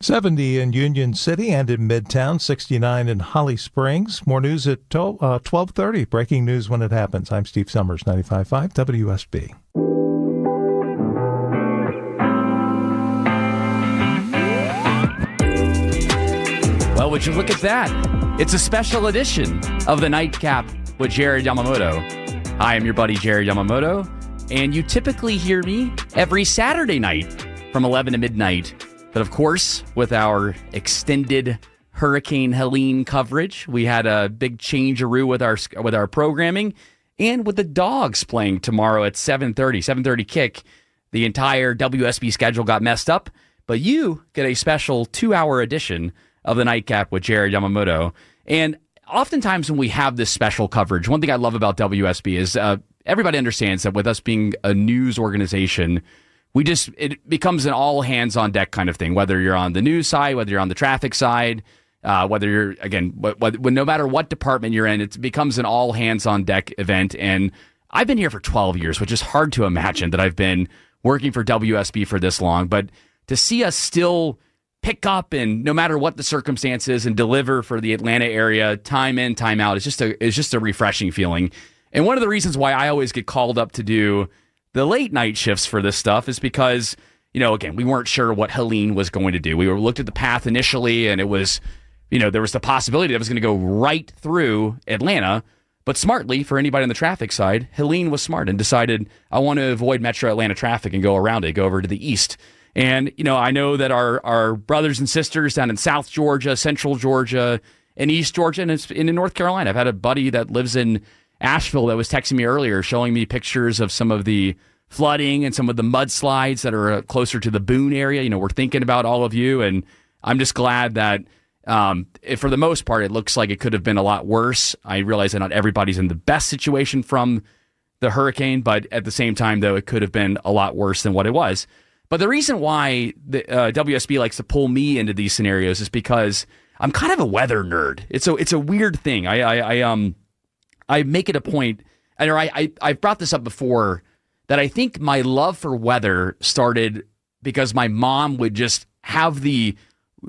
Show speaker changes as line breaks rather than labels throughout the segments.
70 in Union City and in Midtown, 69 in Holly Springs. More news at 12:30. Breaking news when it happens. I'm Steve Summers, 95.5 WSB.
Well, would you look at that? It's a special edition of the Nightcap with Jared Yamamoto. Hi, I'm your buddy Jared Yamamoto, and you typically hear me every Saturday night from 11 to midnight. But of course, with our extended Hurricane Helene coverage, we had a big change-a-roo with our programming, and with the Dogs playing tomorrow at 7:30 kick, the entire WSB schedule got messed up. But you get a special 2-hour edition of the Nightcap with Jared Yamamoto. And oftentimes when we have this special coverage, one thing I love about WSB is everybody understands that with us being a news organization, it becomes an all hands on deck kind of thing, whether you're on the news side, whether you're on the traffic side, whether you're, again, no matter what department you're in, it becomes an all hands on deck event. And I've been here for 12 years, which is hard to imagine that I've been working for WSB for this long. But to see us still pick up and no matter what the circumstances and deliver for the Atlanta area time in, time out, it's just a refreshing feeling. And one of the reasons why I always get called up to do the late night shifts for this stuff is because, again, we weren't sure what Helene was going to do. We looked at the path initially, and it was, there was the possibility that it was going to go right through Atlanta. But smartly, for anybody on the traffic side, Helene was smart and decided, I want to avoid metro Atlanta traffic and go around it, go over to the east. And, I know that our brothers and sisters down in South Georgia, Central Georgia, and East Georgia, and in North Carolina. I've had a buddy that lives in Asheville that was texting me earlier, showing me pictures of some of the flooding and some of the mudslides that are closer to the Boone area. We're thinking about all of you, and I'm just glad that for the most part, it looks like it could have been a lot worse. I realize that not everybody's in the best situation from the hurricane, but at the same time, though, it could have been a lot worse than what it was. But the reason why the WSB likes to pull me into these scenarios is because I'm kind of a weather nerd. It's a weird thing. I make it a point, and I've brought this up before, that I think my love for weather started because my mom would just have the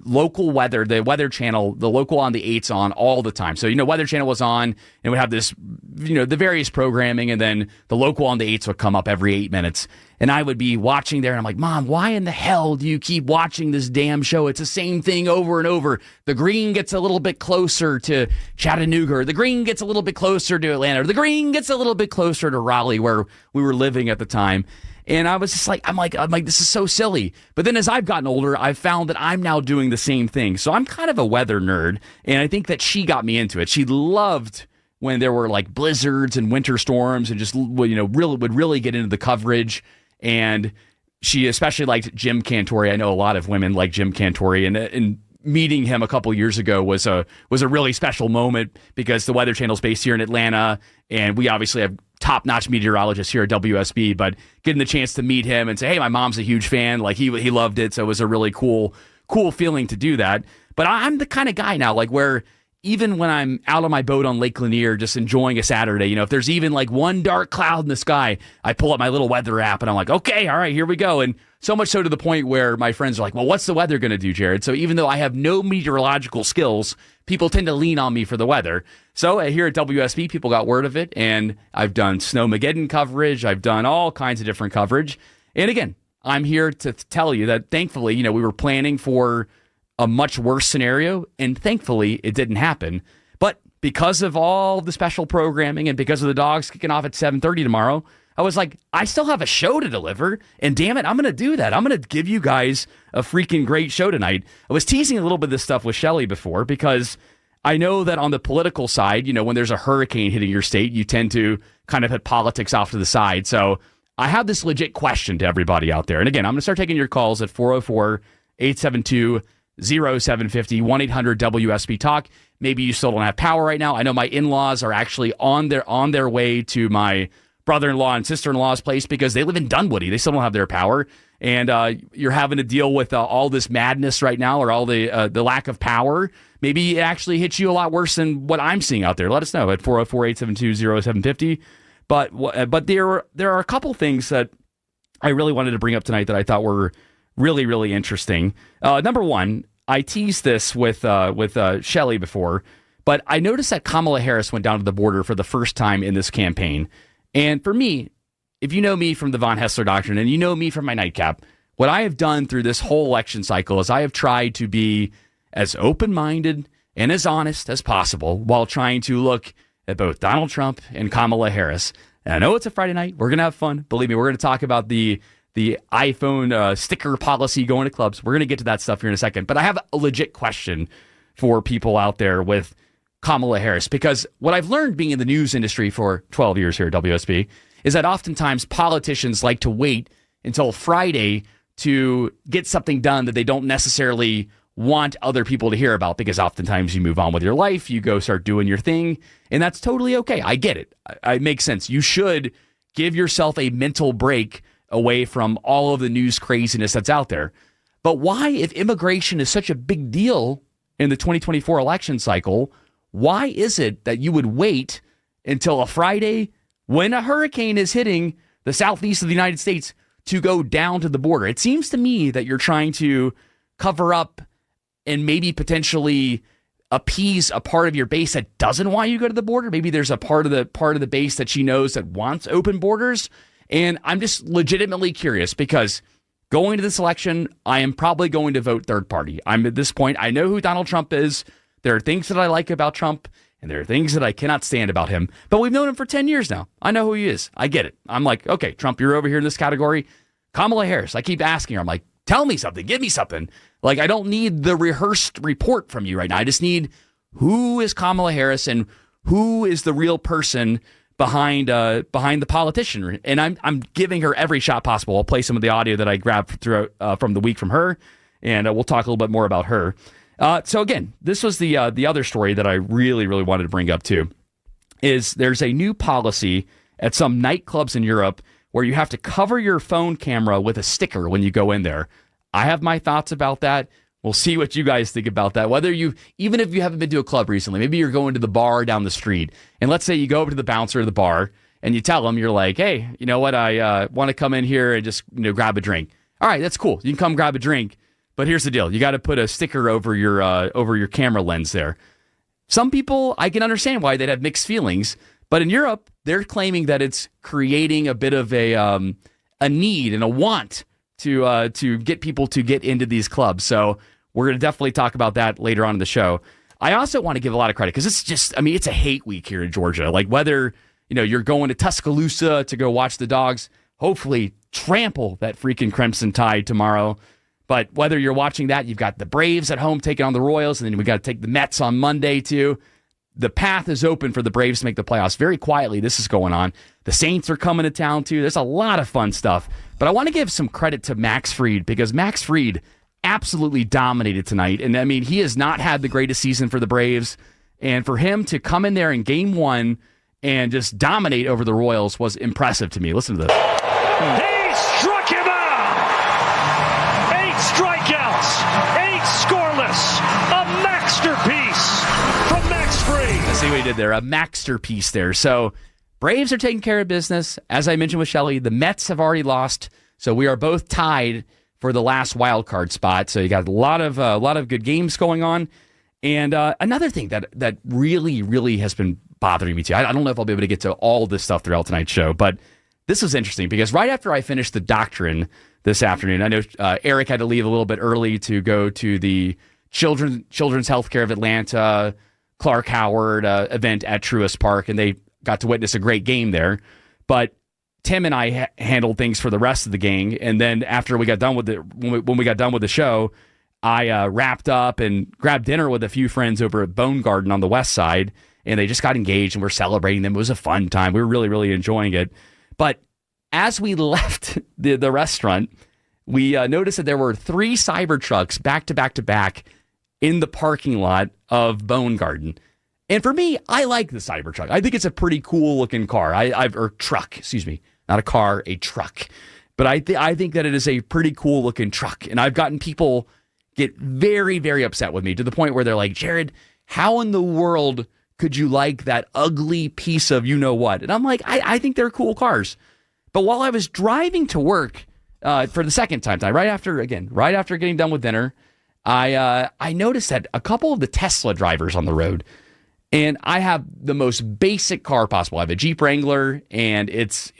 local weather, the Weather Channel, the local on the 8s on all the time. So, Weather Channel was on and would have this, the various programming, and then the local on the 8s would come up every 8 minutes. And I would be watching there, and I'm like, Mom, why in the hell do you keep watching this damn show? It's the same thing over and over. The green gets a little bit closer to Chattanooga, or the green gets a little bit closer to Atlanta, or the green gets a little bit closer to Raleigh, where we were living at the time. And I was just like, I'm like, this is so silly. But then as I've gotten older, I've found that I'm now doing the same thing. So I'm kind of a weather nerd, and I think that she got me into it. She loved when there were like blizzards and winter storms, and just would really get into the coverage. And she especially liked Jim Cantore. I know a lot of women like Jim Cantore, and meeting him a couple years ago was a really special moment because the Weather Channel's based here in Atlanta, and we obviously have top-notch meteorologists here at WSB, but getting the chance to meet him and say, hey, my mom's a huge fan, like he loved it, so it was a really cool feeling to do that. But I'm the kind of guy now, like, where even when I'm out on my boat on Lake Lanier just enjoying a Saturday, if there's even like one dark cloud in the sky, I pull up my little weather app and I'm like, okay, all right, here we go. And so much so to the point where my friends are like, well, what's the weather going to do, Jared? So even though I have no meteorological skills, people tend to lean on me for the weather. So here at WSB, people got word of it, and I've done Snowmageddon coverage. I've done all kinds of different coverage. And again, I'm here to tell you that thankfully, we were planning for a much worse scenario, and thankfully it didn't happen. But because of all the special programming and because of the Dogs kicking off at 7:30 tomorrow, I was like, I still have a show to deliver, and damn it, I'm going to do that. I'm going to give you guys a freaking great show tonight. I was teasing a little bit of this stuff with Shelly before because I know that on the political side, when there's a hurricane hitting your state, you tend to kind of put politics off to the side. So I have this legit question to everybody out there. And again, I'm going to start taking your calls at 404-872-0750, 1-800-WSB-TALK. Maybe you still don't have power right now. I know my in-laws are actually on their way to my brother-in-law and sister-in-law's place because they live in Dunwoody. They still don't have their power. And you're having to deal with all this madness right now, or all the lack of power. Maybe it actually hits you a lot worse than what I'm seeing out there. Let us know at 404-872-0750. But there are a couple things that I really wanted to bring up tonight that I thought were really, really interesting. Number one, I teased this with Shelley before, but I noticed that Kamala Harris went down to the border for the first time in this campaign. And for me, if you know me from the Von Hessler Doctrine and you know me from my Nightcap, what I have done through this whole election cycle is I have tried to be as open-minded and as honest as possible while trying to look at both Donald Trump and Kamala Harris. And I know it's a Friday night. We're going to have fun. Believe me, we're going to talk about the iPhone sticker policy going to clubs. We're going to get to that stuff here in a second. But I have a legit question for people out there with Kamala Harris, because what I've learned being in the news industry for 12 years here at WSB is that oftentimes politicians like to wait until Friday to get something done that they don't necessarily want other people to hear about, because oftentimes you move on with your life, you go start doing your thing, and that's totally okay. I get it. It makes sense. You should give yourself a mental break away from all of the news craziness that's out there. But why, if immigration is such a big deal in the 2024 election cycle, why is it that you would wait until a Friday when a hurricane is hitting the southeast of the United States to go down to the border? It seems to me that you're trying to cover up and maybe potentially appease a part of your base that doesn't want you to go to the border. Maybe there's a part of the base that she knows that wants open borders. And I'm just legitimately curious, because going to this election, I am probably going to vote third party. I'm at this point, I know who Donald Trump is. There are things that I like about Trump, and there are things that I cannot stand about him. But we've known him for 10 years now. I know who he is. I get it. I'm like, okay, Trump, you're over here in this category. Kamala Harris, I keep asking her. I'm like, tell me something. Give me something. Like, I don't need the rehearsed report from you right now. I just need, who is Kamala Harris and who is the real person behind the politician. And I'm giving her every shot possible. I'll play some of the audio that I grabbed from the week from her, and we'll talk a little bit more about her. So again, this was the other story that I really, really wanted to bring up too, is there's a new policy at some nightclubs in Europe where you have to cover your phone camera with a sticker when you go in there. I have my thoughts about that. We'll see what you guys think about that. Even if you haven't been to a club recently, maybe you're going to the bar down the street, and let's say you go over to the bouncer of the bar and you tell him, you're like, hey, you know what? I want to come in here and just grab a drink. All right, that's cool. You can come grab a drink, but here's the deal: you got to put a sticker over your camera lens there. Some people, I can understand why they'd have mixed feelings, but in Europe, they're claiming that it's creating a bit of a need and a want to get people to get into these clubs. So we're going to definitely talk about that later on in the show. I also want to give a lot of credit, because it's a hate week here in Georgia. Like, whether you're going to Tuscaloosa to go watch the Dogs, hopefully trample that freaking Crimson Tide tomorrow. But whether you're watching that, you've got the Braves at home taking on the Royals, and then we got to take the Mets on Monday too. The path is open for the Braves to make the playoffs. Very quietly, this is going on. The Saints are coming to town too. There's a lot of fun stuff. But I want to give some credit to Max Fried, because Max Fried absolutely dominated tonight. And I mean, he has not had the greatest season for the Braves. And for him to come in there in game one and just dominate over the Royals was impressive to me. Listen to this.
He struck him out! 8 strikeouts, 8 scoreless, a masterpiece from Max Fried.
See what he did there, a masterpiece there. So Braves are taking care of business. As I mentioned with Shelley, the Mets have already lost. So we are both tied for the last wild card spot. So you got a lot of good games going on. And another thing that really, really has been bothering me too. I don't know if I'll be able to get to all this stuff throughout tonight's show, but this was interesting because right after I finished the Doctrine this afternoon, I know Eric had to leave a little bit early to go to the Children's Healthcare of Atlanta, Clark Howard event at Truist Park, and they got to witness a great game there. But Tim and I handled things for the rest of the gang, and then after we got done with when we got done with the show, I wrapped up and grabbed dinner with a few friends over at Bone Garden on the west side, and they just got engaged, and we're celebrating them. It was a fun time. We were really, really enjoying it. But as we left the restaurant, we noticed that there were 3 Cybertrucks back to back to back in the parking lot of Bone Garden. And for me, I like the Cybertruck. I think it's a pretty cool looking car. Or truck, excuse me. Not a car, a truck. But I think that it is a pretty cool looking truck. And I've gotten people get very, very upset with me to the point where they're like, Jared, how in the world could you like that ugly piece of you know what? And I'm like, I think they're cool cars. But while I was driving to work, for the second time, right after getting done with dinner, I noticed that a couple of the Tesla drivers on the road, and I have the most basic car possible. I have a Jeep Wrangler, and it's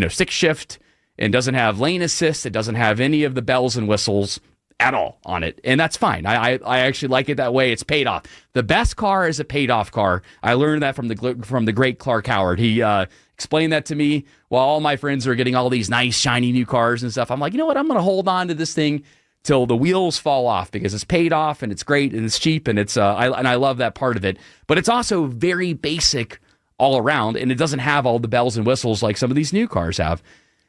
stick shift and doesn't have lane assist. It doesn't have any of the bells and whistles at all on it, and that's fine. I actually like it that way. It's paid off. The best car is a paid off car. I learned that from the great Clark Howard. He explained that to me while all my friends are getting all these nice shiny new cars and stuff. I'm like, you know what? I'm going to hold on to this thing till the wheels fall off because it's paid off and it's great and it's cheap and it's I love that part of it. But it's also very basic all around, and it doesn't have all the bells and whistles like some of these new cars have.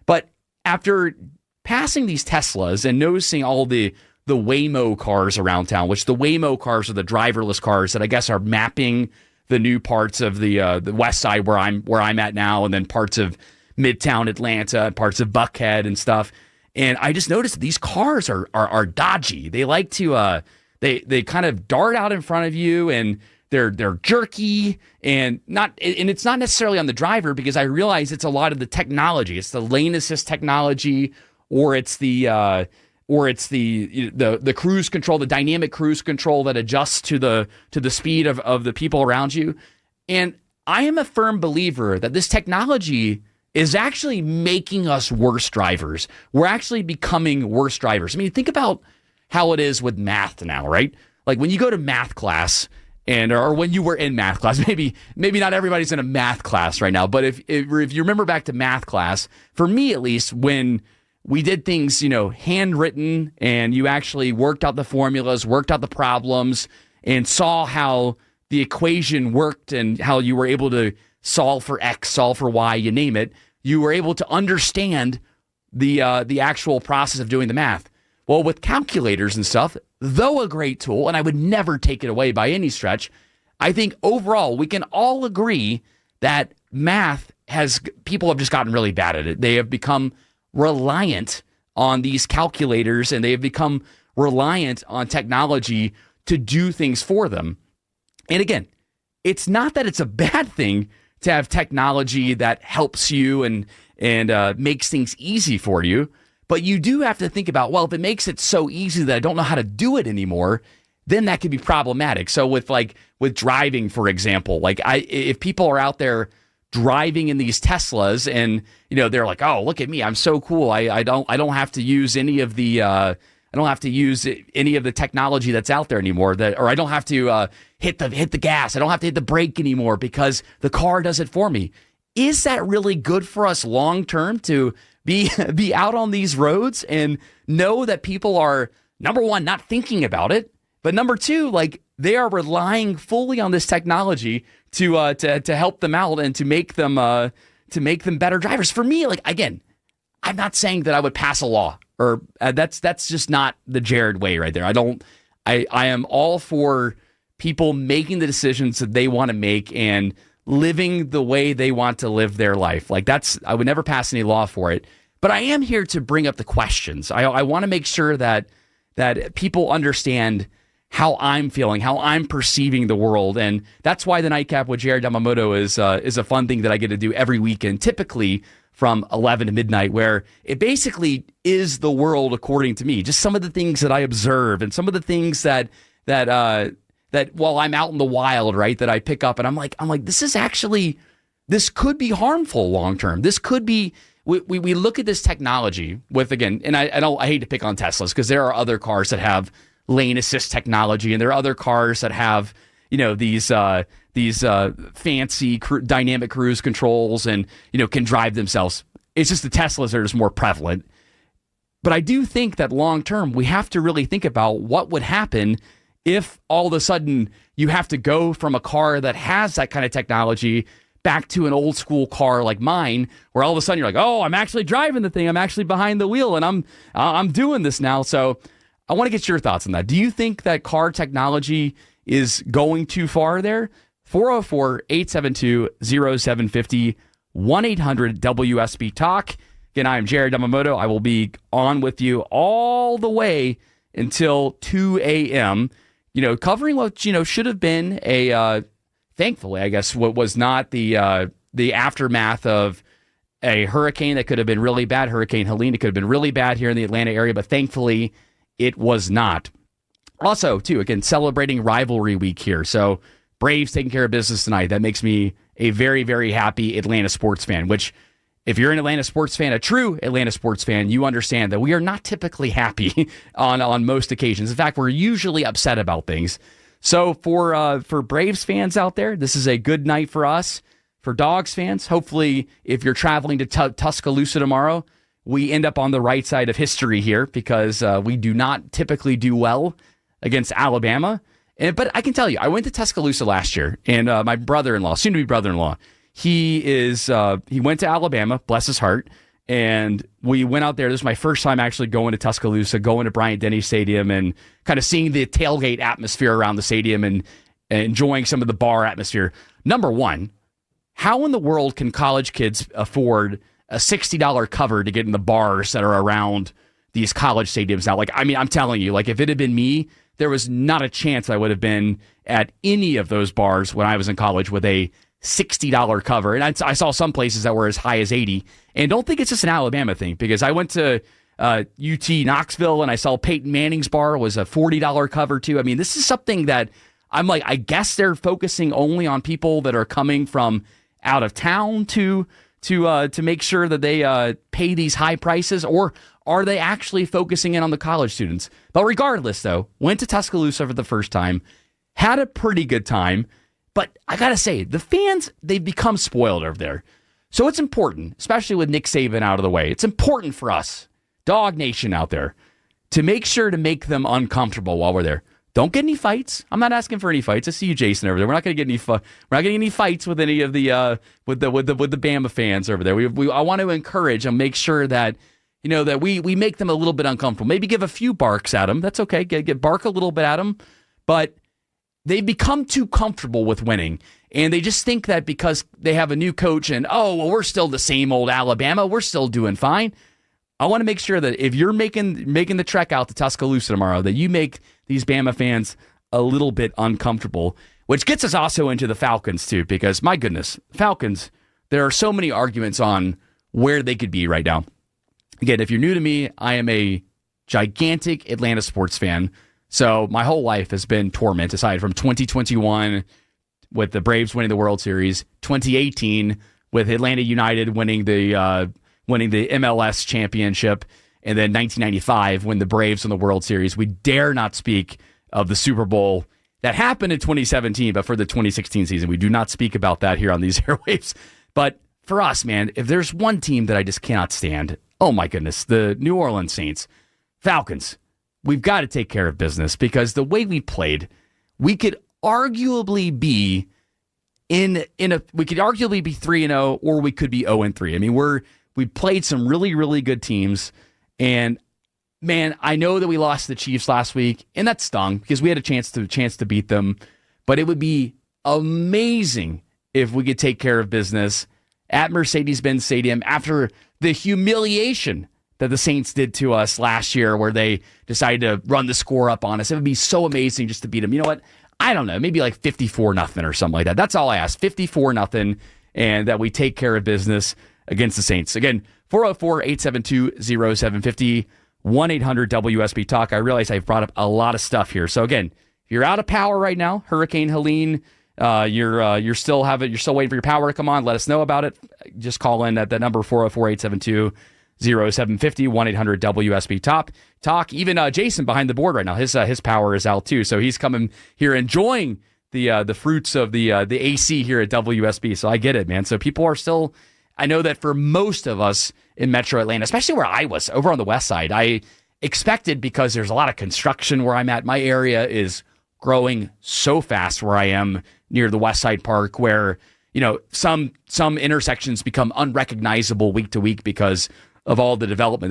But after passing these Teslas and noticing all the Waymo cars around town, which the Waymo cars are the driverless cars that I guess are mapping the new parts of the west side where I'm at now, and then parts of Midtown Atlanta, parts of Buckhead and stuff. And I just noticed that these cars are dodgy. They like to they kind of dart out in front of you, and they're jerky, and it's not necessarily on the driver, because I realize it's a lot of the technology. It's the lane assist technology, or it's the cruise control, the dynamic cruise control that adjusts to the speed of the people around you. And I am a firm believer that this technology is actually making us worse drivers. We're actually becoming worse drivers. I mean, think about how it is with math now, right? Like when you go to math class, or when you were in math class, maybe not everybody's in a math class right now, but if you remember back to math class, for me at least, when we did things, handwritten, and you actually worked out the formulas, worked out the problems, and saw how the equation worked and how you were able to solve for X, solve for Y, you name it. You were able to understand the actual process of doing the math. Well, with calculators and stuff, though a great tool, and I would never take it away by any stretch, I think overall we can all agree that people have just gotten really bad at it. They have become reliant on these calculators, and they have become reliant on technology to do things for them. And again, it's not that it's a bad thing to have technology that helps you and makes things easy for you, but you do have to think about, well, if it makes it so easy that I don't know how to do it anymore, then that could be problematic. So with driving, for example, if people are out there driving in these Teslas, and they're like, oh, look at me, I'm so cool. I don't have to use any of the technology that's out there anymore. Or I don't have to hit the gas. I don't have to hit the brake anymore because the car does it for me. Is that really good for us long term to be out on these roads and know that people are, number one, not thinking about it, but number two, they are relying fully on this technology to help them out and to make them better drivers? For me, again, I'm not saying that I would pass a law, or that's just not the Jared way right there. I am all for people making the decisions that they want to make and living the way they want to live their life. I would never pass any law for it. But I am here to bring up the questions. I want to make sure that people understand how I'm feeling, how I'm perceiving the world. And that's why the Nightcap with Jared Yamamoto is a fun thing that I get to do every weekend, typically from 11 to midnight, where it basically is the world according to me. Just some of the things that I observe and some of the things that while I'm out in the wild, right, that I pick up, and I'm like, this could be harmful long term. This could be. We look at this technology with, again, and I hate to pick on Teslas, because there are other cars that have lane assist technology, and there are other cars that have these fancy dynamic cruise controls and can drive themselves. It's just the Teslas that are just more prevalent. But I do think that long term we have to really think about what would happen if all of a sudden you have to go from a car that has that kind of technology back to an old school car like mine, where all of a sudden you're like, oh, I'm actually driving the thing. I'm actually behind the wheel, and I'm doing this now. So I want to get your thoughts on that. Do you think that car technology is going too far there? 404-872-0750, 1-800-WSB Talk. Again, I am Jared Yamamoto. I will be on with you all the way until 2 a.m., covering what, should have been thankfully, I guess, what was not the aftermath of a hurricane that could have been really bad, Hurricane Helene. It could have been really bad here in the Atlanta area, but thankfully it was not. Also, too, again, celebrating rivalry week here. So Braves taking care of business tonight. That makes me a very, very happy Atlanta sports fan, which if you're an Atlanta sports fan, a true Atlanta sports fan, you understand that we are not typically happy on most occasions. In fact, we're usually upset about things. So for Braves fans out there, this is a good night for us. For Dogs fans, hopefully if you're traveling to Tuscaloosa tomorrow, we end up on the right side of history here because we do not typically do well against Alabama. But I can tell you, I went to Tuscaloosa last year, and my brother-in-law, soon-to-be brother-in-law, he went to Alabama, bless his heart, and we went out there. This was my first time actually going to Tuscaloosa, going to Bryant-Denny Stadium, and kind of seeing the tailgate atmosphere around the stadium and enjoying some of the bar atmosphere. Number one, how in the world can college kids afford a $60 cover to get in the bars that are around these college stadiums now? Like, I mean, I'm telling you, like if it had been me, there was not a chance I would have been at any of those bars when I was in college with a $60 cover. And I saw some places that were as high as $80. And don't think it's just an Alabama thing, because I went to UT Knoxville and I saw Peyton Manning's bar was a $40 cover too. I mean, this is something that I'm like, I guess they're focusing only on people that are coming from out of town to make sure that they pay these high prices, or are they actually focusing in on the college students? But regardless, though, went to Tuscaloosa for the first time, had a pretty good time. But I got to say, the fans, they've become spoiled over there. So it's important, especially with Nick Saban out of the way, it's important for us, Dog Nation out there, to make sure to make them uncomfortable while we're there. Don't get any fights. I'm not asking for any fights. I see you, Jason, over there. We're not going to get any. We're not getting any fights with any of the with the Bama fans over there. I want to encourage and make sure that that we make them a little bit uncomfortable. Maybe give a few barks at them. That's okay. Get bark a little bit at them, but they've become too comfortable with winning, and they just think that because they have a new coach and we're still the same old Alabama, we're still doing fine. I want to make sure that if you're making the trek out to Tuscaloosa tomorrow, that you make these Bama fans a little bit uncomfortable, which gets us also into the Falcons too, because my goodness, Falcons, there are so many arguments on where they could be right now. Again, if you're new to me, I am a gigantic Atlanta sports fan. So my whole life has been torment, aside from 2021 with the Braves winning the World Series, 2018 with Atlanta United winning the MLS championship, and then 1995 when the Braves won the World Series. We dare not speak of the Super Bowl that happened in 2017, but for the 2016 season, we do not speak about that here on these airwaves. But for us, man, if there's one team that I just cannot stand, oh my goodness, the New Orleans Saints, Falcons. We've got to take care of business, because the way we played, we could arguably be we could arguably be 3-0, or we could be 0-3. I mean, we played some really, really good teams, and man, I know that we lost the Chiefs last week, and that stung because we had a chance to beat them. But it would be amazing if we could take care of business at Mercedes-Benz Stadium after the humiliation that the Saints did to us last year, where they decided to run the score up on us. It would be so amazing just to beat them. You know what? I don't know, maybe like 54-0 or something like that. That's all I ask, 54-0, and that we take care of business against the Saints. Again, 404-872-0750, 1-800-WSB-TALK. I realize I've brought up a lot of stuff here. So again, if you're out of power right now, Hurricane Helene, you're still waiting for your power to come on, let us know about it. Just call in at that number, 404-872-0750, 1-800-WSB-TALK. Even Jason behind the board right now, his power is out too. So he's coming here enjoying the fruits of the AC here at WSB. So I get it, man. So people are still, I know that for most of us in Metro Atlanta, especially where I was over on the west side, I expected, because there's a lot of construction where I'm at. My area is growing so fast where I am near the West Side Park, where some intersections become unrecognizable week to week because of all the development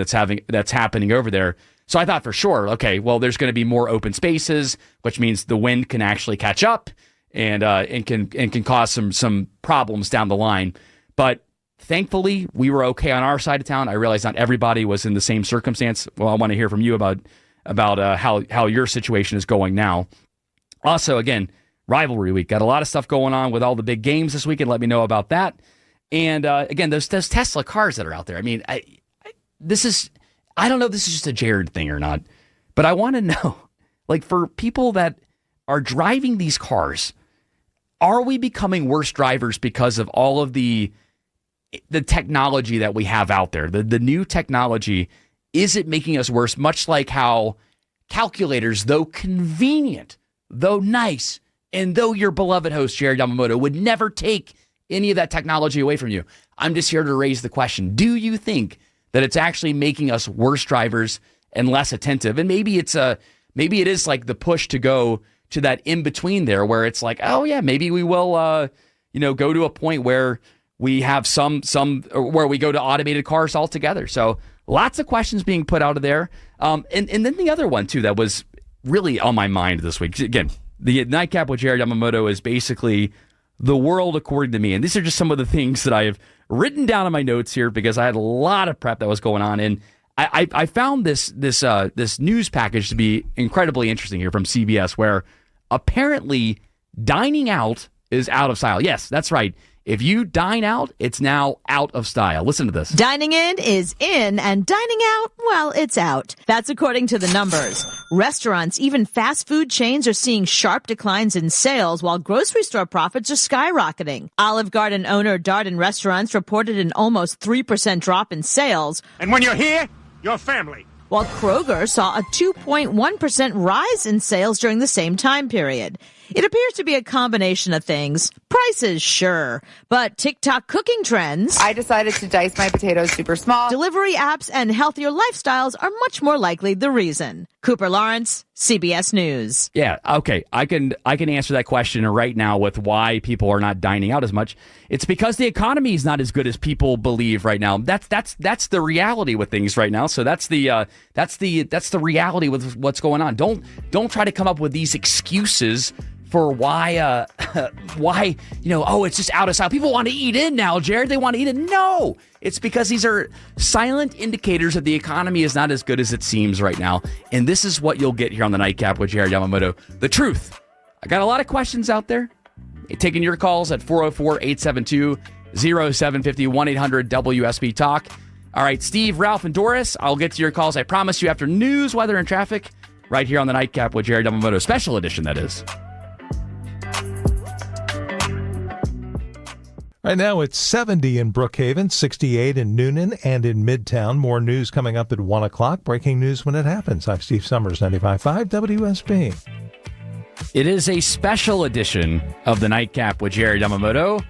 that's happening over there. So I thought for sure, okay, well, there's going to be more open spaces, which means the wind can actually catch up and can cause some problems down the line. But thankfully, we were okay on our side of town. I realize not everybody was in the same circumstance. Well, I want to hear from you about how your situation is going now. Also, again, rivalry week. Got a lot of stuff going on with all the big games this weekend. Let me know about that. And again, those Tesla cars that are out there. I mean, I don't know if this is just a Jared thing or not, but I want to know, like, for people that are driving these cars, are we becoming worse drivers because of all of the technology that we have out there? The new technology, is it making us worse? Much like how calculators, though convenient, though nice, and though your beloved host, Jared Yamamoto, would never take any of that technology away from you. I'm just here to raise the question. Do you think that it's actually making us worse drivers and less attentive? And maybe it is like the push to go to that in between there where it's like, oh yeah, maybe we will, go to a point where we have where we go to automated cars altogether. So lots of questions being put out of there. And then the other one too, that was really on my mind this week. Again, the Nightcap with Jared Yamamoto is basically the world according to me. And these are just some of the things that I have written down in my notes here because I had a lot of prep that was going on. And I found this news package to be incredibly interesting here from CBS, where apparently dining out is out of style. Yes, that's right. If you dine out, it's now out of style. Listen to this.
Dining in is in, and dining out, well, it's out. That's according to the numbers. Restaurants, even fast food chains, are seeing sharp declines in sales, while grocery store profits are skyrocketing. Olive Garden owner Darden Restaurants reported an almost 3% drop in sales.
And when you're here, you're family.
While Kroger saw a 2.1% rise in sales during the same time period. It appears to be a combination of things. Prices, sure, but TikTok cooking trends.
I decided to dice my potatoes super small.
Delivery apps and healthier lifestyles are much more likely the reason. Cooper Lawrence, CBS News.
Yeah, okay. I can answer that question right now with why people are not dining out as much. It's because the economy is not as good as people believe right now. That's the reality with things right now. So that's the reality with what's going on. Don't try to come up with these excuses for why it's just out of style. People want to eat in now, Jared. They want to eat in. No, it's because these are silent indicators that the economy is not as good as it seems right now. And this is what you'll get here on the Nightcap with Jared Yamamoto. The truth. I got a lot of questions out there. Taking your calls at 404-872-0750, 1-800-WSB Talk. All right, Steve, Ralph, and Doris, I'll get to your calls. I promise you after news, weather, and traffic, right here on the Nightcap with Jared Yamamoto. Special edition, that is.
Right now it's 70 in Brookhaven, 68 in Noonan and in Midtown. More news coming up at 1 o'clock. Breaking news when it happens. I'm Steve Summers, 95.5 WSB.
It is a special edition of the Nightcap with Jared Yamamoto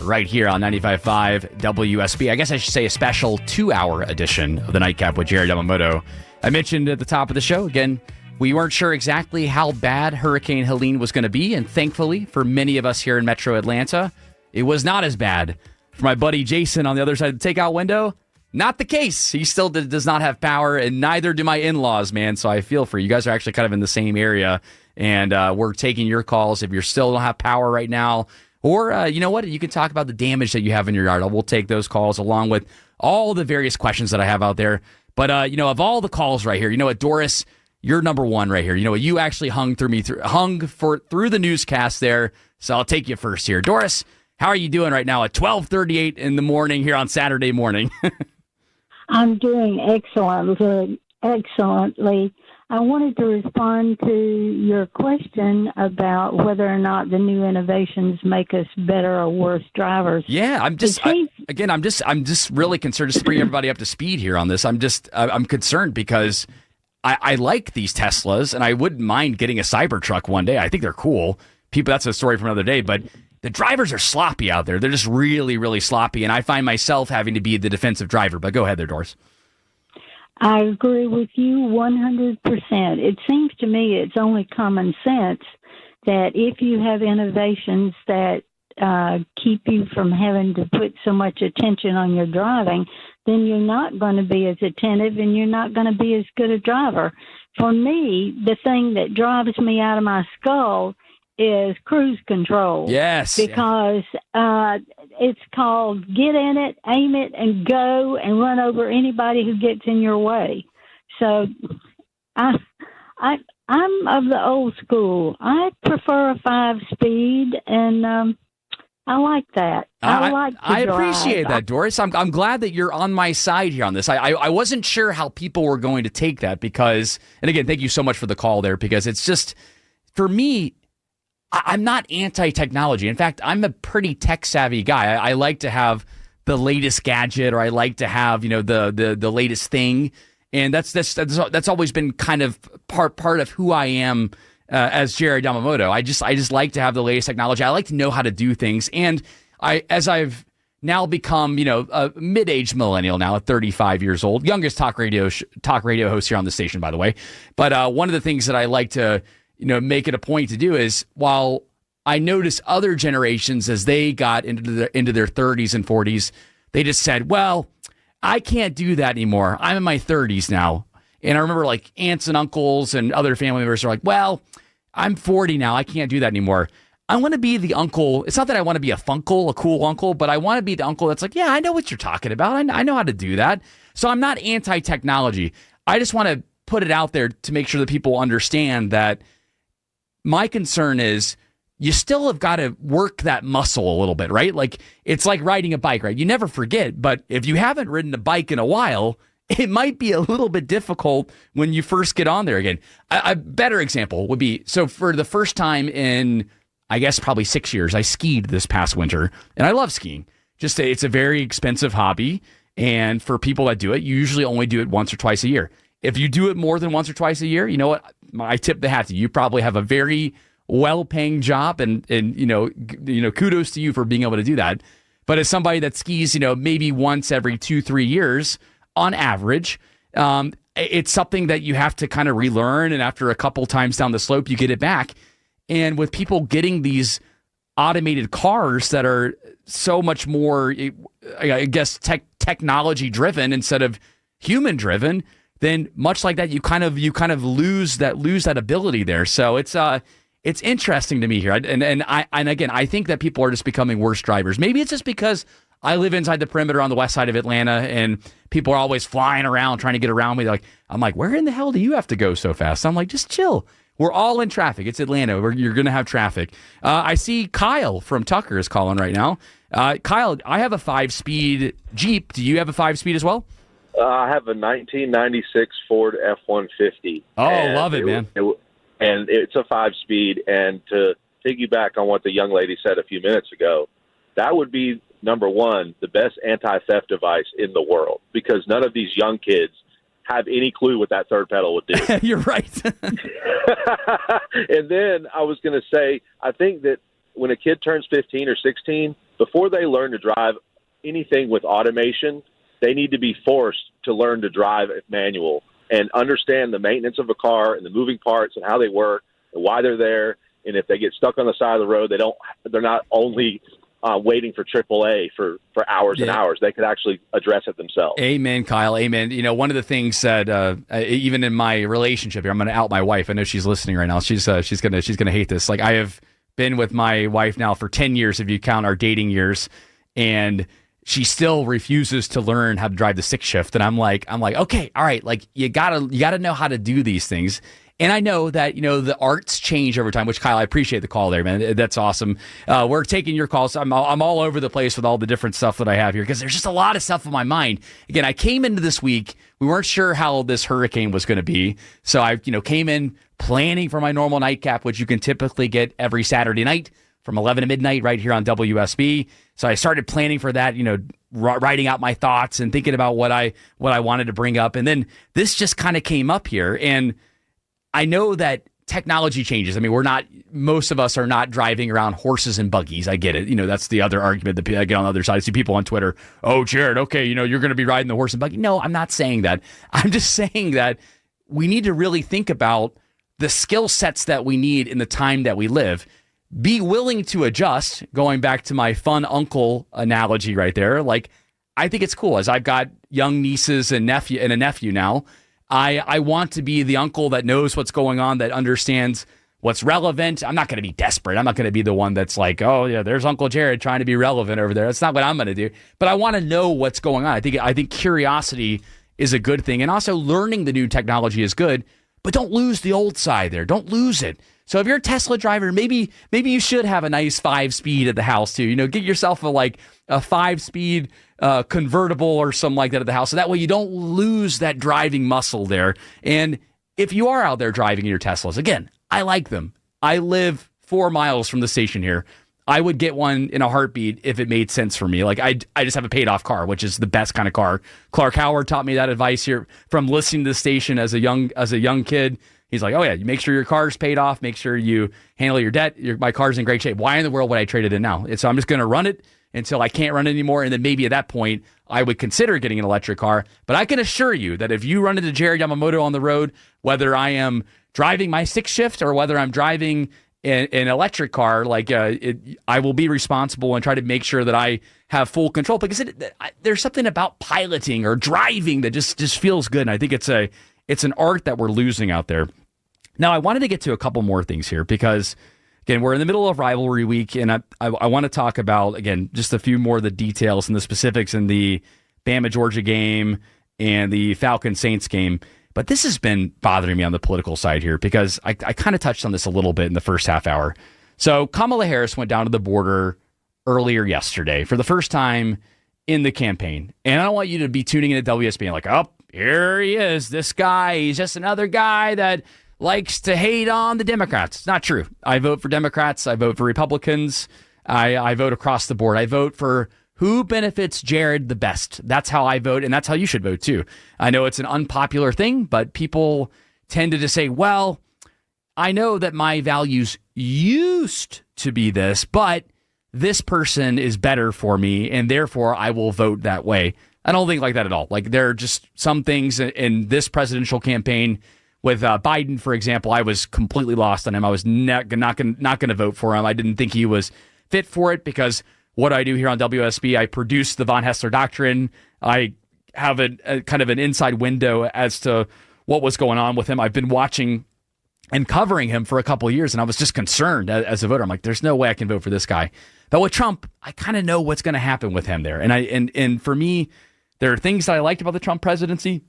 right here on 95.5 WSB. I guess I should say a special 2-hour edition of the Nightcap with Jared Yamamoto. I mentioned at the top of the show, again, we weren't sure exactly how bad Hurricane Helene was going to be, and thankfully for many of us here in Metro Atlanta, it was not as bad. For my buddy Jason on the other side of the takeout window, not the case. He still does not have power, and neither do my in-laws, man. So I feel for you. You guys are actually kind of in the same area, and we're taking your calls if you still don't have power right now. Or, you know what? You can talk about the damage that you have in your yard. We'll take those calls along with all the various questions that I have out there. But, of all the calls right here, you know what, Doris, you're number one right here. You know what? You actually hung through the newscast there. So I'll take you first here. Doris, how are you doing right now at 12:38 in the morning here on Saturday morning?
I'm doing excellently. I wanted to respond to your question about whether or not the new innovations make us better or worse drivers.
Yeah, I'm just really concerned, just to bring everybody up to speed here on this. I'm concerned because I like these Teslas, and I wouldn't mind getting a Cybertruck one day. I think they're cool. That's a story from another day, but the drivers are sloppy out there. They're just really, really sloppy, and I find myself having to be the defensive driver. But go ahead there, Doris.
I agree with you 100%. It seems to me it's only common sense that if you have innovations that keep you from having to put so much attention on your driving, then you're not going to be as attentive and you're not going to be as good a driver. For me, the thing that drives me out of my skull is cruise control.
Yes.
Because it's called get in it, aim it, and go and run over anybody who gets in your way. So I'm of the old school. I prefer a 5-speed, and I like that. I
appreciate that, Doris. I'm glad that you're on my side here on this. I wasn't sure how people were going to take that because, and again, thank you so much for the call there, because it's just, for me, I'm not anti-technology. In fact, I'm a pretty tech-savvy guy. I like to have the latest gadget, or I like to have, the latest thing. And that's always been kind of part of who I am as Jared Yamamoto. I just like to have the latest technology. I like to know how to do things. And as I've now become, a mid-aged millennial now at 35 years old, youngest talk radio host here on the station, by the way. But one of the things that I like to, make it a point to do is, while I notice other generations as they got into their 30s and 40s, they just said, well, I can't do that anymore. I'm in my 30s now. And I remember like aunts and uncles and other family members are like, well, I'm 40 now. I can't do that anymore. I want to be the uncle. It's not that I want to be a cool uncle, but I want to be the uncle that's like, yeah, I know what you're talking about. I know how to do that. So I'm not anti-technology. I just want to put it out there to make sure that people understand that my concern is you still have got to work that muscle a little bit, right? Like, it's like riding a bike, right? You never forget, but if you haven't ridden a bike in a while, it might be a little bit difficult when you first get on there again. A better example would be, so for the first time in, I guess, probably 6 years, I skied this past winter, and I love skiing. It's a very expensive hobby, and for people that do it, you usually only do it once or twice a year. If you do it more than once or twice a year, you know what? I tip the hat to you. You probably have a very well-paying job, and kudos to you for being able to do that. But as somebody that skis, maybe once every 2-3 years on average, it's something that you have to kind of relearn, and after a couple times down the slope, you get it back. And with people getting these automated cars that are so much more, I guess, technology driven instead of human driven, then much like that, you kind of lose that ability there. So it's interesting to me here, and again, I think that people are just becoming worse drivers. Maybe it's just because I live inside the perimeter on the west side of Atlanta, and people are always flying around trying to get around me. I'm like, where in the hell do you have to go so fast? I'm like, just chill. We're all in traffic. It's Atlanta. You're going to have traffic. I see Kyle from Tucker is calling right now. Kyle, I have a 5-speed Jeep. Do you have a 5-speed as well?
I have a 1996 Ford F-150.
Oh, love it, man.
And it's a 5-speed. And to piggyback on what the young lady said a few minutes ago, that would be, number one, the best anti-theft device in the world, because none of these young kids have any clue what that third pedal would do.
You're right.
And then I was going to say, I think that when a kid turns 15 or 16, before they learn to drive anything with automation, they need to be forced to learn to drive manual and understand the maintenance of a car and the moving parts and how they work and why they're there. And if they get stuck on the side of the road, they're not only waiting for AAA for hours and hours. They could actually address it themselves.
Amen, Kyle. Amen. One of the things that even in my relationship here, I'm going to out my wife. I know she's listening right now. She's gonna hate this. Like, I have been with my wife now for 10 years, if you count our dating years, and she still refuses to learn how to drive the stick shift. And I'm like, okay, all right, like you gotta know how to do these things. And I know that, the arts change over time, which, Kyle, I appreciate the call there, man. That's awesome. We're taking your calls. I'm all over the place with all the different stuff that I have here, because there's just a lot of stuff on my mind. Again, I came into this week, we weren't sure how this hurricane was going to be. So I, came in planning for my normal nightcap, which you can typically get every Saturday night from 11 to midnight right here on WSB. So I started planning for that, writing out my thoughts and thinking about what I wanted to bring up. And then this just kind of came up here, and I know that technology changes. I mean, most of us are not driving around horses and buggies. I get it. That's the other argument that I get on the other side. I see people on Twitter, oh, Jared, okay, you're going to be riding the horse and buggy. No, I'm not saying that. I'm just saying that we need to really think about the skill sets that we need in the time that we live. Be willing to adjust, going back to my fun uncle analogy right there. Like, I think it's cool. As I've got young nieces and a nephew now, I want to be the uncle that knows what's going on, that understands what's relevant. I'm not going to be desperate. I'm not going to be the one that's like, oh, yeah, there's Uncle Jared trying to be relevant over there. That's not what I'm going to do. But I want to know what's going on. I think curiosity is a good thing. And also learning the new technology is good, but don't lose the old side there. Don't lose it. So if you're a Tesla driver, maybe you should have a nice 5-speed at the house too. Get yourself a 5-speed convertible or something like that at the house. So that way you don't lose that driving muscle there. And if you are out there driving in your Teslas, again, I like them. I live 4 miles from the station here. I would get one in a heartbeat if it made sense for me. I just have a paid off car, which is the best kind of car. Clark Howard taught me that advice here from listening to the station as a young kid. He's like, oh yeah, you make sure your car's paid off, make sure you handle your debt. My car's in great shape. Why in the world would I trade it in now? So I'm just going to run it until I can't run it anymore. And then maybe at that point, I would consider getting an electric car. But I can assure you that if you run into Jared Yamamoto on the road, whether I am driving my 6 shift or whether I'm driving an electric car, I will be responsible and try to make sure that I have full control, because there's something about piloting or driving that just feels good. And I think it's an art that we're losing out there. Now, I wanted to get to a couple more things here because, again, we're in the middle of rivalry week, and I want to talk about, again, just a few more of the details and the specifics in the Bama-Georgia game and the Falcons-Saints game. But this has been bothering me on the political side here because I kind of touched on this a little bit in the first half hour. So Kamala Harris went down to the border earlier yesterday for the first time in the campaign. And I don't want you to be tuning in at WSB and like, oh, here he is. This guy, he's just another guy that likes to hate on the Democrats. It's not true. I vote for Democrats. I vote for Republicans. I vote across the board. I vote for who benefits Jared the best. That's how I vote, and that's how you should vote too. I know it's an unpopular thing, but people tend to just say, well, I know that my values used to be this, but this person is better for me, and therefore I will vote that way. I don't think like that at all. There are just some things in this presidential campaign with Biden, for example. I was completely lost on him. I was not going to vote for him. I didn't think he was fit for it because what I do here on WSB, I produce the Von Hessler Doctrine. I have a kind of an inside window as to what was going on with him. I've been watching and covering him for a couple of years, and I was just concerned as a voter. I'm like, there's no way I can vote for this guy. But with Trump, I kind of know what's going to happen with him there. And for me, there are things that I liked about the Trump presidency.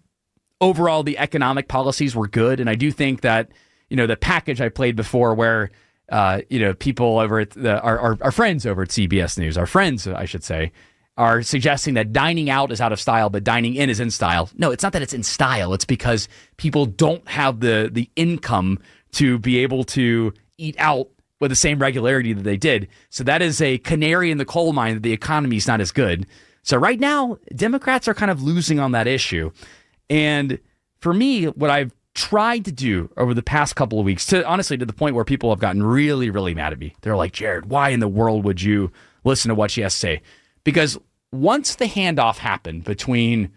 Overall, the economic policies were good, and I do think that the package I played before where people over at our friends over at CBS News, our friends, I should say, are suggesting that dining out is out of style, but dining in is in style. No, it's not that it's in style. It's because people don't have the income to be able to eat out with the same regularity that they did. So that is a canary in the coal mine that the economy is not as good. So right now, Democrats are kind of losing on that issue. And for me, what I've tried to do over the past couple of weeks, to the point where people have gotten really, really mad at me. They're like, Jared, why in the world would you listen to what she has to say? Because once the handoff happened between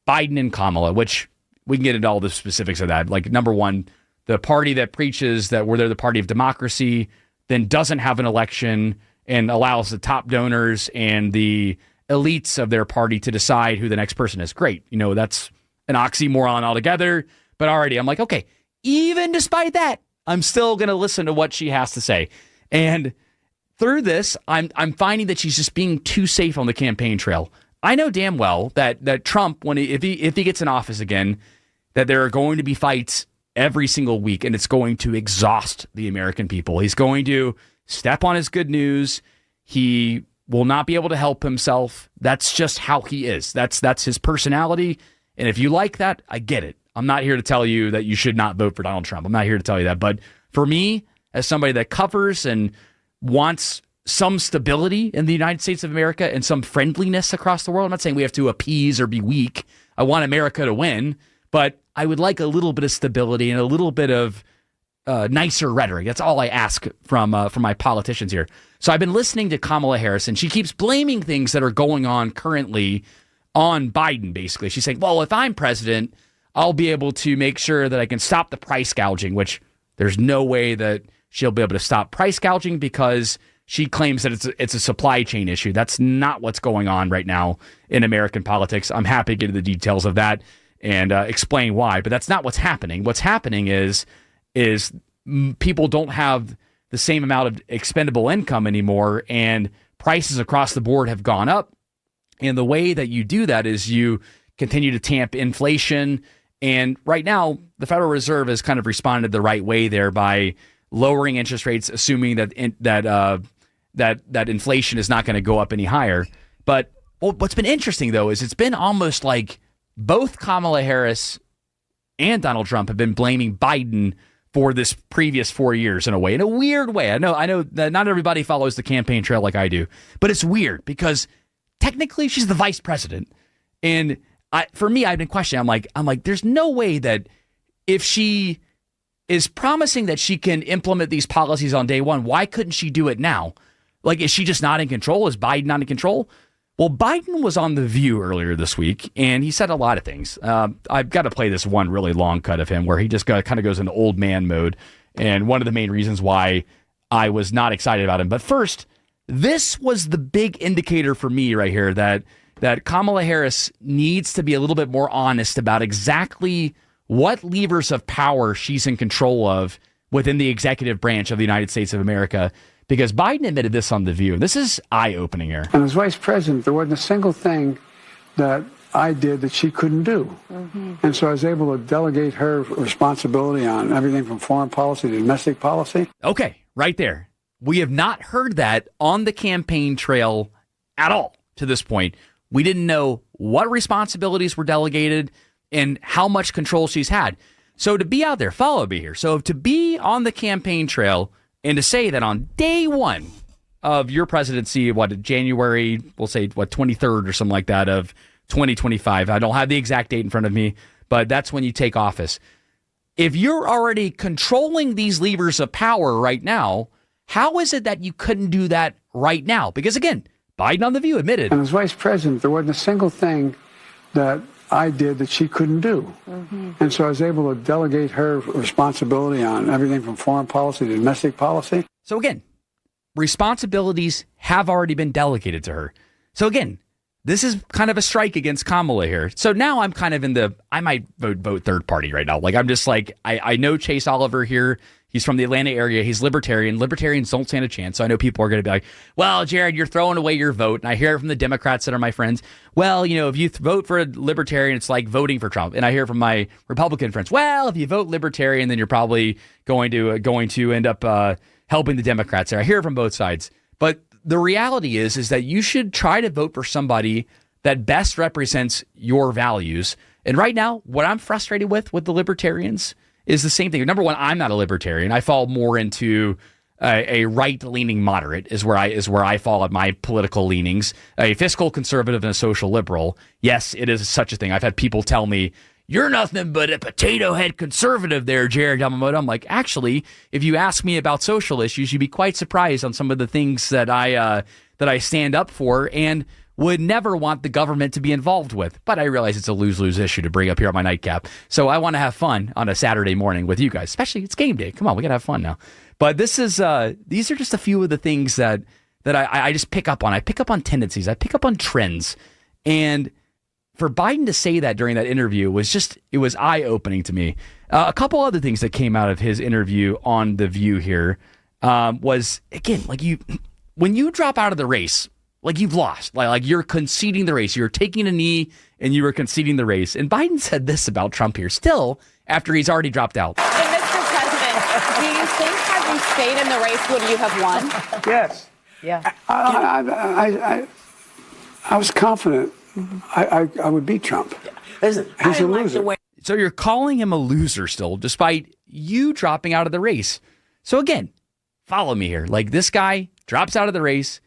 Biden and Kamala, which we can get into all the specifics of that. Number one, the party that preaches that they're the party of democracy, then doesn't have an election and allows the top donors and the elites of their party to decide who the next person is. Great. That's an oxymoron altogether. But already I'm like, okay, even despite that, I'm still going to listen to what she has to say. And through this, I'm finding that she's just being too safe on the campaign trail. I know damn well that Trump, if he gets in office again, that there are going to be fights every single week, and it's going to exhaust the American people. He's going to step on his good news. He will not be able to help himself. That's just how he is. That's his personality. And if you like that, I get it. I'm not here to tell you that you should not vote for Donald Trump. I'm not here to tell you that. But for me, as somebody that covers and wants some stability in the United States of America and some friendliness across the world, I'm not saying we have to appease or be weak. I want America to win, but I would like a little bit of stability and a little bit of nicer rhetoric. That's all I ask from my politicians here. So I've been listening to Kamala Harris, and she keeps blaming things that are going on currently on Biden, basically. She's saying, well, if I'm president, I'll be able to make sure that I can stop the price gouging, which there's no way that she'll be able to stop price gouging because she claims that it's a supply chain issue. That's not what's going on right now in American politics. I'm happy to get into the details of that and explain why, but that's not what's happening. What's happening is people don't have the same amount of expendable income anymore, and prices across the board have gone up. And the way that you do that is you continue to tamp inflation. And right now, the Federal Reserve has kind of responded the right way there by lowering interest rates, assuming that that inflation is not going to go up any higher. But what's been interesting, though, is it's been almost like both Kamala Harris and Donald Trump have been blaming Biden for this previous 4 years in a weird way. I know that not everybody follows the campaign trail like I do, but it's weird because technically she's the vice president. And for me, I've been questioning. I'm like, there's no way that if she is promising that she can implement these policies on day one, why couldn't she do it now? Like, is she just not in control? Is Biden not in control? Well, Biden was on The View earlier this week, and he said a lot of things. I've got to play this one really long cut of him where he just kind of goes into old man mode, and one of the main reasons why I was not excited about him. But first, this was the big indicator for me right here that Kamala Harris needs to be a little bit more honest about exactly what levers of power she's in control of within the executive branch of the United States of America. Because Biden admitted this on The View. This is eye-opening here.
And as vice president, there wasn't a single thing that I did that she couldn't do. Mm-hmm. And so I was able to delegate her responsibility on everything from foreign policy to domestic policy.
Okay, right there. We have not heard that on the campaign trail at all to this point. We didn't know what responsibilities were delegated and how much control she's had. So to be out there, follow me here. So to be on the campaign trail and to say that on day one of your presidency, January, we'll say, 23rd or something like that of 2025. I don't have the exact date in front of me, but that's when you take office. If you're already controlling these levers of power right now, how is it that you couldn't do that right now? Because again, Biden on The View admitted.
And as vice president, there wasn't a single thing that I did that she couldn't do. Mm-hmm. And so I was able to delegate her responsibility on everything from foreign policy to domestic policy.
So again, responsibilities have already been delegated to her. So again, this is kind of a strike against Kamala here. So now I'm kind of I might vote third party right now. Like, I'm just like, I know Chase Oliver here. He's from the Atlanta area. He's libertarian. Libertarians don't stand a chance. So I know people are going to be like, well, Jared, you're throwing away your vote. And I hear it from the Democrats that are my friends. Well, if you vote for a libertarian, it's like voting for Trump. And I hear from my Republican friends, well, if you vote libertarian, then you're probably going to end up helping the Democrats there. I hear it from both sides. But the reality is that you should try to vote for somebody that best represents your values. And right now, what I'm frustrated with the libertarians is the same thing. Number one, I'm not a libertarian. I fall more into a right-leaning moderate is where I fall at my political leanings. A fiscal conservative and a social liberal. Yes, it is such a thing. I've had people tell me, you're nothing but a potato head conservative there, Jared Yamamoto. I'm like, actually, if you ask me about social issues, you'd be quite surprised on some of the things that I stand up for and would never want the government to be involved with. But I realize it's a lose-lose issue to bring up here on my Nightcap. So I want to have fun on a Saturday morning with you guys, especially it's game day. Come on, we got to have fun now. But these are just a few of the things that I just pick up on. I pick up on tendencies. I pick up on trends. And for Biden to say that during that interview it was eye-opening to me. A couple other things that came out of his interview on The View here was, again, like when you drop out of the race, like you've lost, like you're conceding the race. You're taking a knee and you were conceding the race. And Biden said this about Trump here still after he's already dropped out.
And Mr. President, do you think had you stayed in the race, would you have won?
Yes.
Yeah.
I was confident I would beat Trump.
Listen,
he's a loser.
So you're calling him a loser still, despite you dropping out of the race. So again, follow me here. Like, this guy drops out of the race,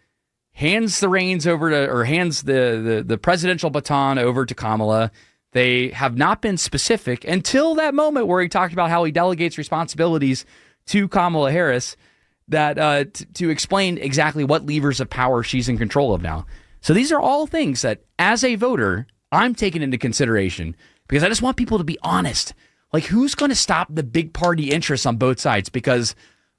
hands the reins over to, or hands the presidential baton over to Kamala. They have not been specific until that moment where he talked about how he delegates responsibilities to Kamala Harris that to explain exactly what levers of power she's in control of now. So these are all things that, as a voter, I'm taking into consideration because I just want people to be honest. Like, who's going to stop the big party interests on both sides? Because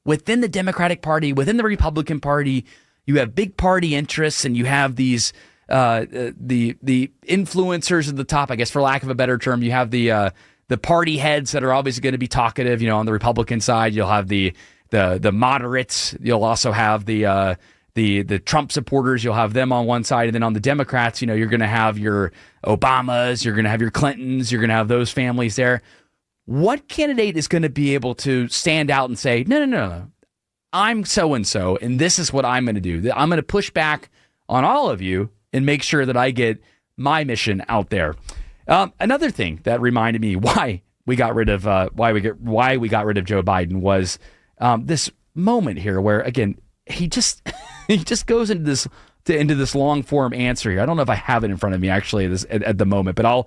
within the Democratic Party, within the Republican Party, you have big party interests, and you have these the influencers at the top, I guess, for lack of a better term. You have the party heads that are obviously going to be talkative. On the Republican side, you'll have the moderates. You'll also have the Trump supporters. You'll have them on one side, and then on the Democrats, you're going to have your Obamas, you're going to have your Clintons, you're going to have those families there. what candidate is going to be able to stand out and say, no, I'm so-and-so, and this is what I'm going to do. I'm going to push back on all of you and make sure that I get my mission out there. Another thing that reminded me why we got rid of Joe Biden was this moment here where, again, he just goes into this long form answer here. I don't know if I have it in front of me actually at the moment, but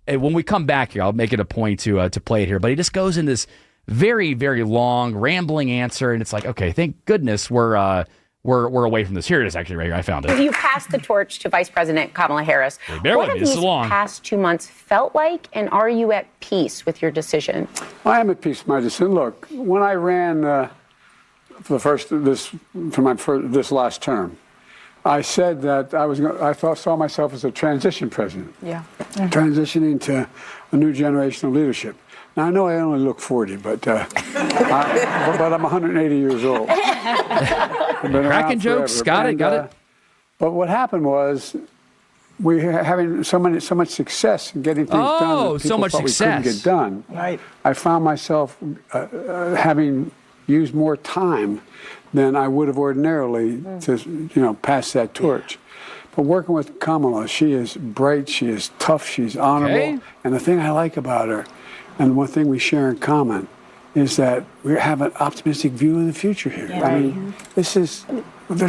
when we come back here, I'll make it a point to play it here. But he just goes in this very, very long, rambling answer, and it's like, okay, thank goodness we're away from this. Here it is, actually, right here. I found it.
You passed the torch to Vice President Kamala Harris. What have these past 2 months felt like, and are you at peace with your decision?
I am at peace with my decision. Look, when I ran this last term, I said that I saw myself as a transition president. Yeah. Transitioning to a new generation of leadership. Now, I know I only look 40, but I'm 180 years old.
Cracking jokes, got it.
But what happened was we were having so much success in getting things done that people thought we couldn't get done. Right. I found myself having used more time than I would have ordinarily to pass that torch. But working with Kamala, she is bright, she is tough, she's honorable, and the thing I like about her, and one thing we share in common, is that we have an optimistic view of the future here. Yeah. I mean, there's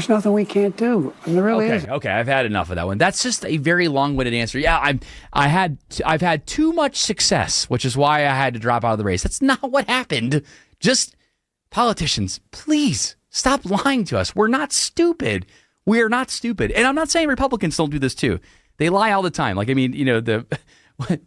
nothing we can't do. I mean, there really is.
Okay, I've had enough of that one. That's just a very long-winded answer. Yeah, I've had too much success, which is why I had to drop out of the race. That's not what happened. Just politicians, please stop lying to us. We're not stupid. We are not stupid. And I'm not saying Republicans don't do this too. They lie all the time. Like, I mean,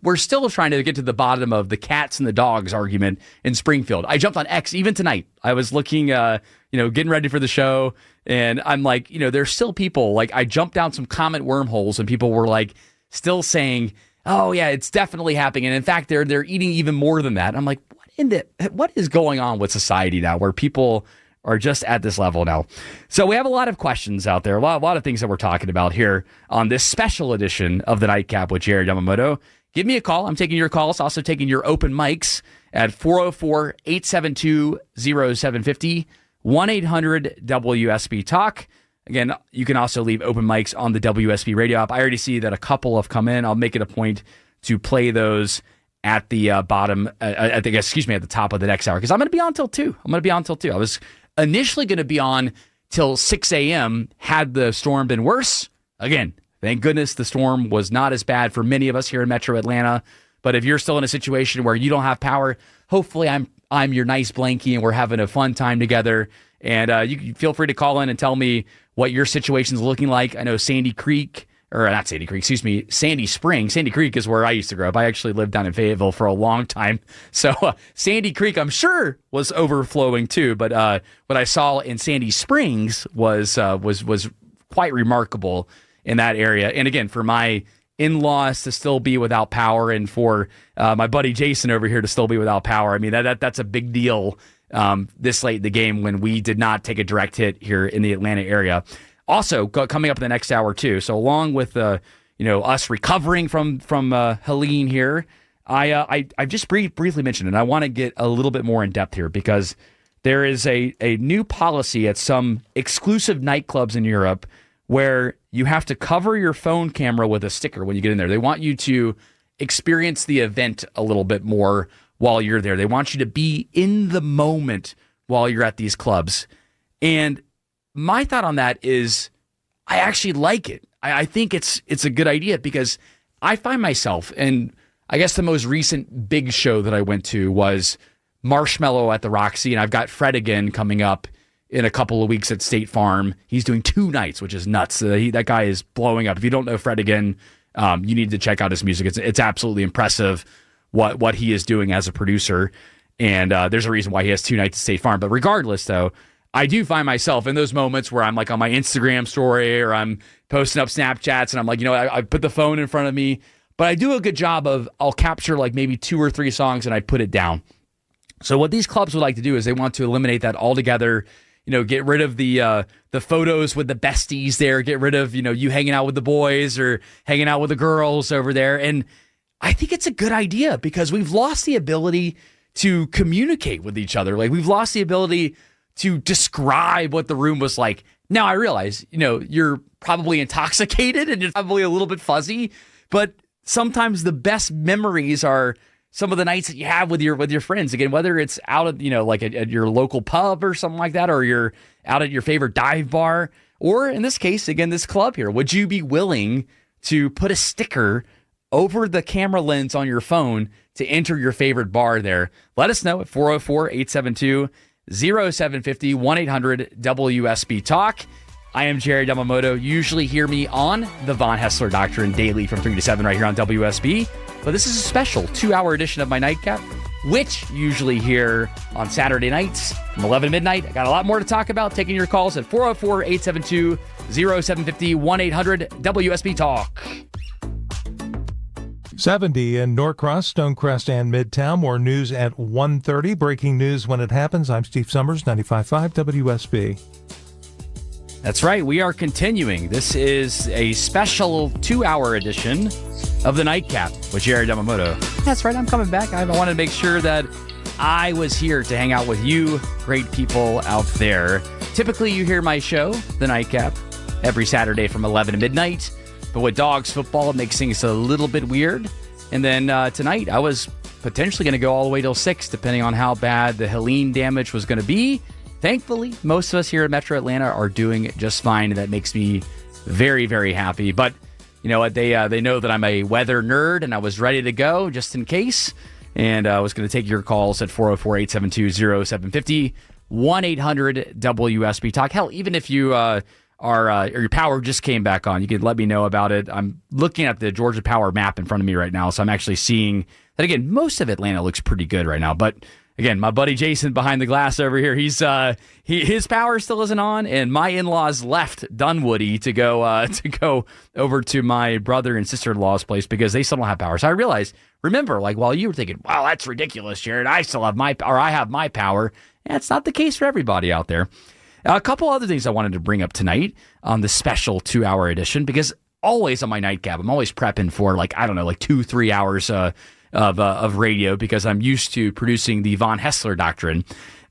we're still trying to get to the bottom of the cats and the dogs argument in Springfield. I jumped on X even tonight. I was looking, getting ready for the show, and I'm like, there's still people, like, I jumped down some comment wormholes, and people were like still saying, oh yeah, it's definitely happening. And in fact, they're eating even more than that. I'm like, what is going on with society now where people are just at this level now? So we have a lot of questions out there, a lot of things that we're talking about here on this special edition of the Nightcap with Jared Yamamoto. Give me a call. I'm taking your calls, also taking your open mics at 404-872-0750, 1-800-WSB-TALK. Again, you can also leave open mics on the WSB radio app. I already see that a couple have come in. I'll make it a point to play those at the bottom, at the top of the next hour, because I'm going to be on till 2. I was initially going to be on till 6 a.m. had the storm been worse. Again, thank goodness the storm was not as bad for many of us here in Metro Atlanta. But if you're still in a situation where you don't have power, hopefully I'm your nice blankie and we're having a fun time together. And you can feel free to call in and tell me what your situation's looking like. I know Sandy Springs. Sandy Creek is where I used to grow up. I actually lived down in Fayetteville for a long time. So Sandy Creek, I'm sure, was overflowing too. But what I saw in Sandy Springs was quite remarkable in that area. And again, for my in-laws to still be without power, and for my buddy Jason over here to still be without power, I mean, that's a big deal this late in the game when we did not take a direct hit here in the Atlanta area. Also, coming up in the next hour, too, so along with us recovering from Helene here, I've just briefly mentioned it, and I want to get a little bit more in-depth here, because there is a new policy at some exclusive nightclubs in Europe where you have to cover your phone camera with a sticker when you get in there. They want you to experience the event a little bit more while you're there. They want you to be in the moment while you're at these clubs. And my thought on that is I actually like it. I think it's a good idea, because I find myself, and I guess the most recent big show that I went to was Marshmello at the Roxy, and I've got Fred again coming up in a couple of weeks at State Farm. He's doing 2 nights, which is nuts. That guy is blowing up. If you don't know Fred again, you need to check out his music. It's absolutely impressive what he is doing as a producer, and there's a reason why he has 2 nights at State Farm. But regardless, though, I do find myself in those moments where I'm like on my Instagram story or I'm posting up Snapchats and I'm like, I put the phone in front of me, but I do a good job of, I'll capture like maybe 2 or 3 songs and I put it down. So what these clubs would like to do is they want to eliminate that altogether, get rid of the photos with the besties there, get rid of, you hanging out with the boys or hanging out with the girls over there. And I think it's a good idea because we've lost the ability to communicate with each other. Like, we've lost the ability to describe what the room was like. Now, I realize, you're probably intoxicated and it's probably a little bit fuzzy, but sometimes the best memories are some of the nights that you have with your friends. Again, whether it's out at, like at your local pub or something like that, or you're out at your favorite dive bar, or in this case, again, this club here. Would you be willing to put a sticker over the camera lens on your phone to enter your favorite bar there? Let us know at 404-872-0750, 1-800-WSB-TALK. I am Jared Yamamoto. You usually hear me on the Von Hessler Doctrine daily from 3 to 7 right here on WSB. But this is a special 2-hour edition of my Nightcap, which you usually hear on Saturday nights from 11 to midnight. I got a lot more to talk about. Taking your calls at 404-872-0750, 1-800-WSB-TALK.
70 in Norcross, Stonecrest, and Midtown. More news at 1:30. Breaking news when it happens. I'm Steve Summers, 95.5 WSB.
That's right. We are continuing. This is a special 2-hour edition of the Nightcap with Jared Yamamoto. That's right. I'm coming back. I wanted to make sure that I was here to hang out with you, great people out there. Typically, you hear my show, the Nightcap, every Saturday from 11 to midnight. But with Dogs football, it makes things a little bit weird. And then tonight, I was potentially going to go all the way till 6, depending on how bad the Helene damage was going to be. Thankfully, most of us here at Metro Atlanta are doing just fine. And that makes me very, very happy. But you know what? They know that I'm a weather nerd, and I was ready to go just in case. And I was going to take your calls at 404-872-0750, 1-800-WSB-TALK. Hell, even if you... or your power just came back on, you could let me know about it. I'm looking at the Georgia Power map in front of me right now, so I'm actually seeing that, again, most of Atlanta looks pretty good right now. But, again, my buddy Jason behind the glass over here, his power still isn't on, and my in-laws left Dunwoody to go over to my brother and sister-in-law's place because they still don't have power. So I realized, remember, like, while you were thinking, wow, that's ridiculous, Jared, I have my power. And it's not the case for everybody out there. A couple other things I wanted to bring up tonight on the special 2-hour edition, because always on my Nightcap, I'm always prepping for 2-3 hours of radio because I'm used to producing the Von Hessler Doctrine.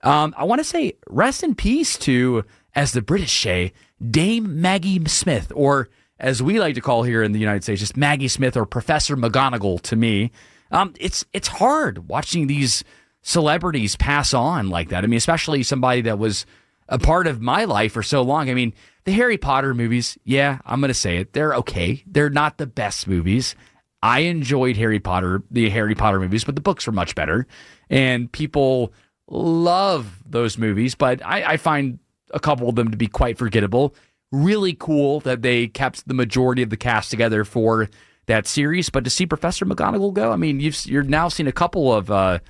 I want to say rest in peace to, as the British say, Dame Maggie Smith, or as we like to call here in the United States, just Maggie Smith or Professor McGonagall to me. It's hard watching these celebrities pass on like that. I mean, especially somebody that was a part of my life for so long. I mean, the Harry Potter movies, yeah, I'm going to say it. They're okay. They're not the best movies. I enjoyed the Harry Potter movies, but the books were much better. And people love those movies, but I find a couple of them to be quite forgettable. Really cool that they kept the majority of the cast together for that series. But to see Professor McGonagall go, I mean, you're now seeing a couple of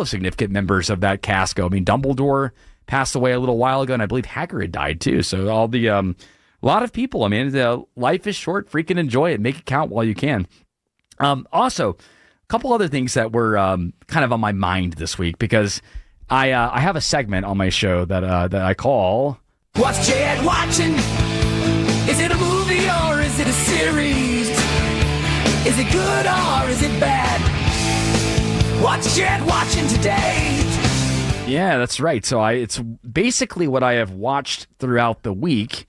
significant members of that cast go. I mean, Dumbledore passed away a little while ago, and I believe Hagrid died too. So all the a lot of people. I mean, life is short. Freaking enjoy it. Make it count while you can. Also, a couple other things that were kind of on my mind this week because I have a segment on my show that I call
What's Jed watching? Is it a movie or is it a series? Is it good or is it bad? What's Jed watching today?
Yeah, that's right. So it's basically what I have watched throughout the week.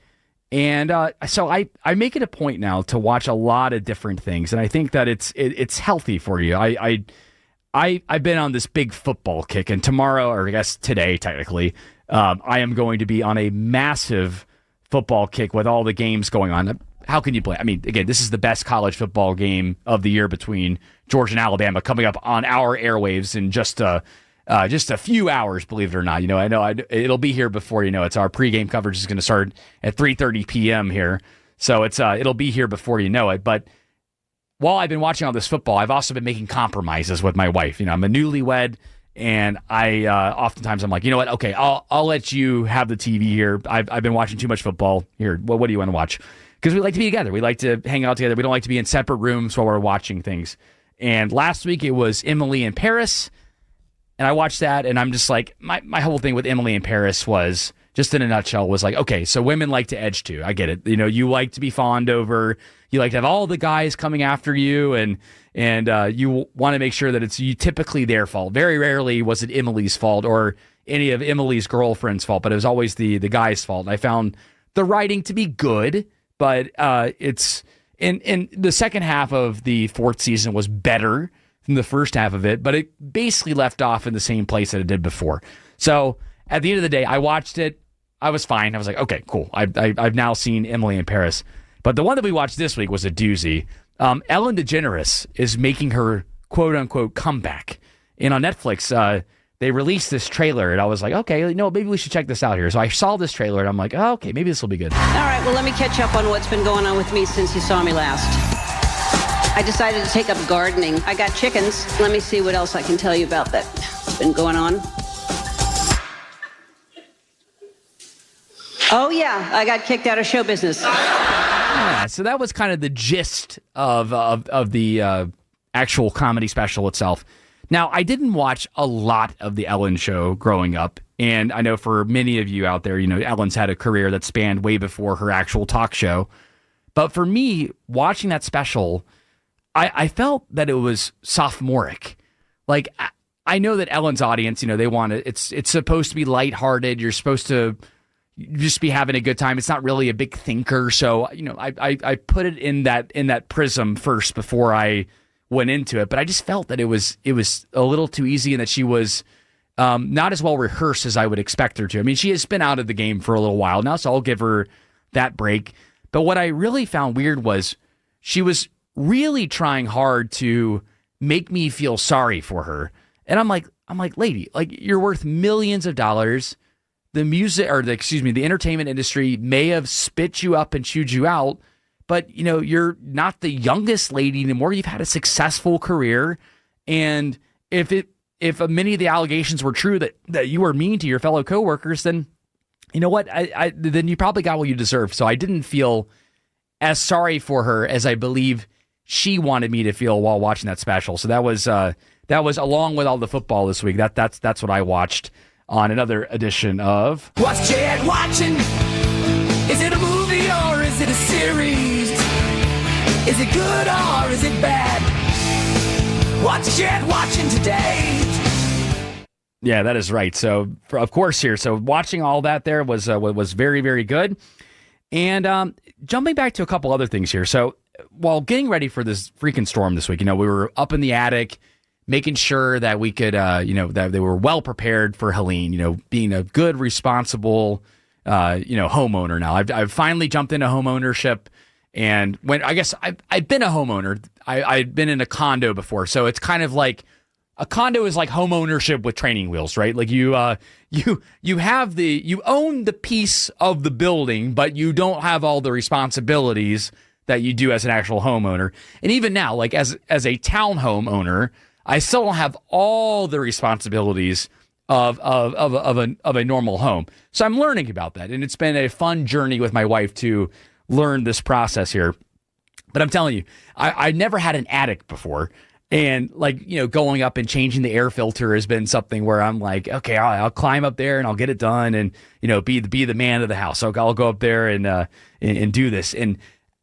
And so I make it a point now to watch a lot of different things. And I think that it's healthy for you. I've been on this big football kick. And tomorrow, or I guess today, technically, I am going to be on a massive football kick with all the games going on. How can you play? I mean, again, this is the best college football game of the year between Georgia and Alabama coming up on our airwaves in just a few hours, believe it or not. You know, I know it'll be here before you know. It's our pregame coverage is going to start at 3:30 p.m. here, so it'll be here before you know it. But while I've been watching all this football, I've also been making compromises with my wife. You know, I'm a newlywed, and I oftentimes I'm like, you know what? Okay, I'll let you have the TV here. I've been watching too much football here. What do you want to watch? Because we like to be together. We like to hang out together. We don't like to be in separate rooms while we're watching things. And last week it was Emily in Paris. And I watched that, and I'm just like, my whole thing with Emily in Paris was just in a nutshell, was like, okay, so women like to edge too. I get it. You like to be fawned over. You like to have all the guys coming after you, and you want to make sure that it's typically their fault. Very rarely was it Emily's fault or any of Emily's girlfriend's fault, but it was always the guy's fault. And I found the writing to be good, but it's in the second half of the fourth season was better than the first half of it, but it basically left off in the same place that it did before. So at the end of the day, I watched it. I was fine. I was like, okay, cool. I've now seen Emily in Paris. But the one that we watched this week was a doozy. Ellen DeGeneres is making her quote-unquote comeback. And on Netflix, they released this trailer, and I was like, okay, maybe we should check this out here. So I saw this trailer, and I'm like, oh, okay, maybe this will be good.
All right, well, let me catch up on what's been going on with me since you saw me last. I decided to take up gardening. I got chickens. Let me see what else I can tell you about that's been going on. Oh, yeah, I got kicked out of show business.
Yeah, so that was kind of the gist of the actual comedy special itself. Now, I didn't watch a lot of the Ellen show growing up, and I know for many of you out there, Ellen's had a career that spanned way before her actual talk show. But for me, watching that special, I felt that it was sophomoric. Like, I know that Ellen's audience, they want it. It's supposed to be lighthearted. You're supposed to just be having a good time. It's not really a big thinker. So, I put it in that prism first before I went into it. But I just felt that it was a little too easy, and that she was not as well rehearsed as I would expect her to. I mean, she has been out of the game for a little while now, so I'll give her that break. But what I really found weird was she was really trying hard to make me feel sorry for her. And I'm like, lady, like, you're worth millions of dollars. The the entertainment industry may have spit you up and chewed you out, but you're not the youngest lady anymore. You've had a successful career, and if many of the allegations were true that you were mean to your fellow coworkers, then you know what? Then you probably got what you deserve. So I didn't feel as sorry for her as I believe she wanted me to feel while watching that special. So that was along with all the football this week. That's what I watched on another edition of
What's Jared watching? Is it a movie or is it a series? Is it good or is it bad? What's Jared watching today?
Yeah, that is right. So, of course, here. So, watching all that there was very, very good. And jumping back to a couple other things here. So, while getting ready for this freaking storm this week, we were up in the attic, making sure that we could, that they were well prepared for Helene, being a good, responsible, homeowner now. I've finally jumped into home ownership. And when I've been a homeowner, I'd been in a condo before. So it's kind of like a condo is like home ownership with training wheels, right? Like you own the piece of the building, but you don't have all the responsibilities that you do as an actual homeowner. And even now, like as a townhome owner, I still don't have all the responsibilities of a normal home. So I'm learning about that. And it's been a fun journey with my wife to learn this process here. But I'm telling you, I never had an attic before. And going up and changing the air filter has been something where I'm like, okay, I'll climb up there and I'll get it done and, be the man of the house. So I'll go up there and do this. And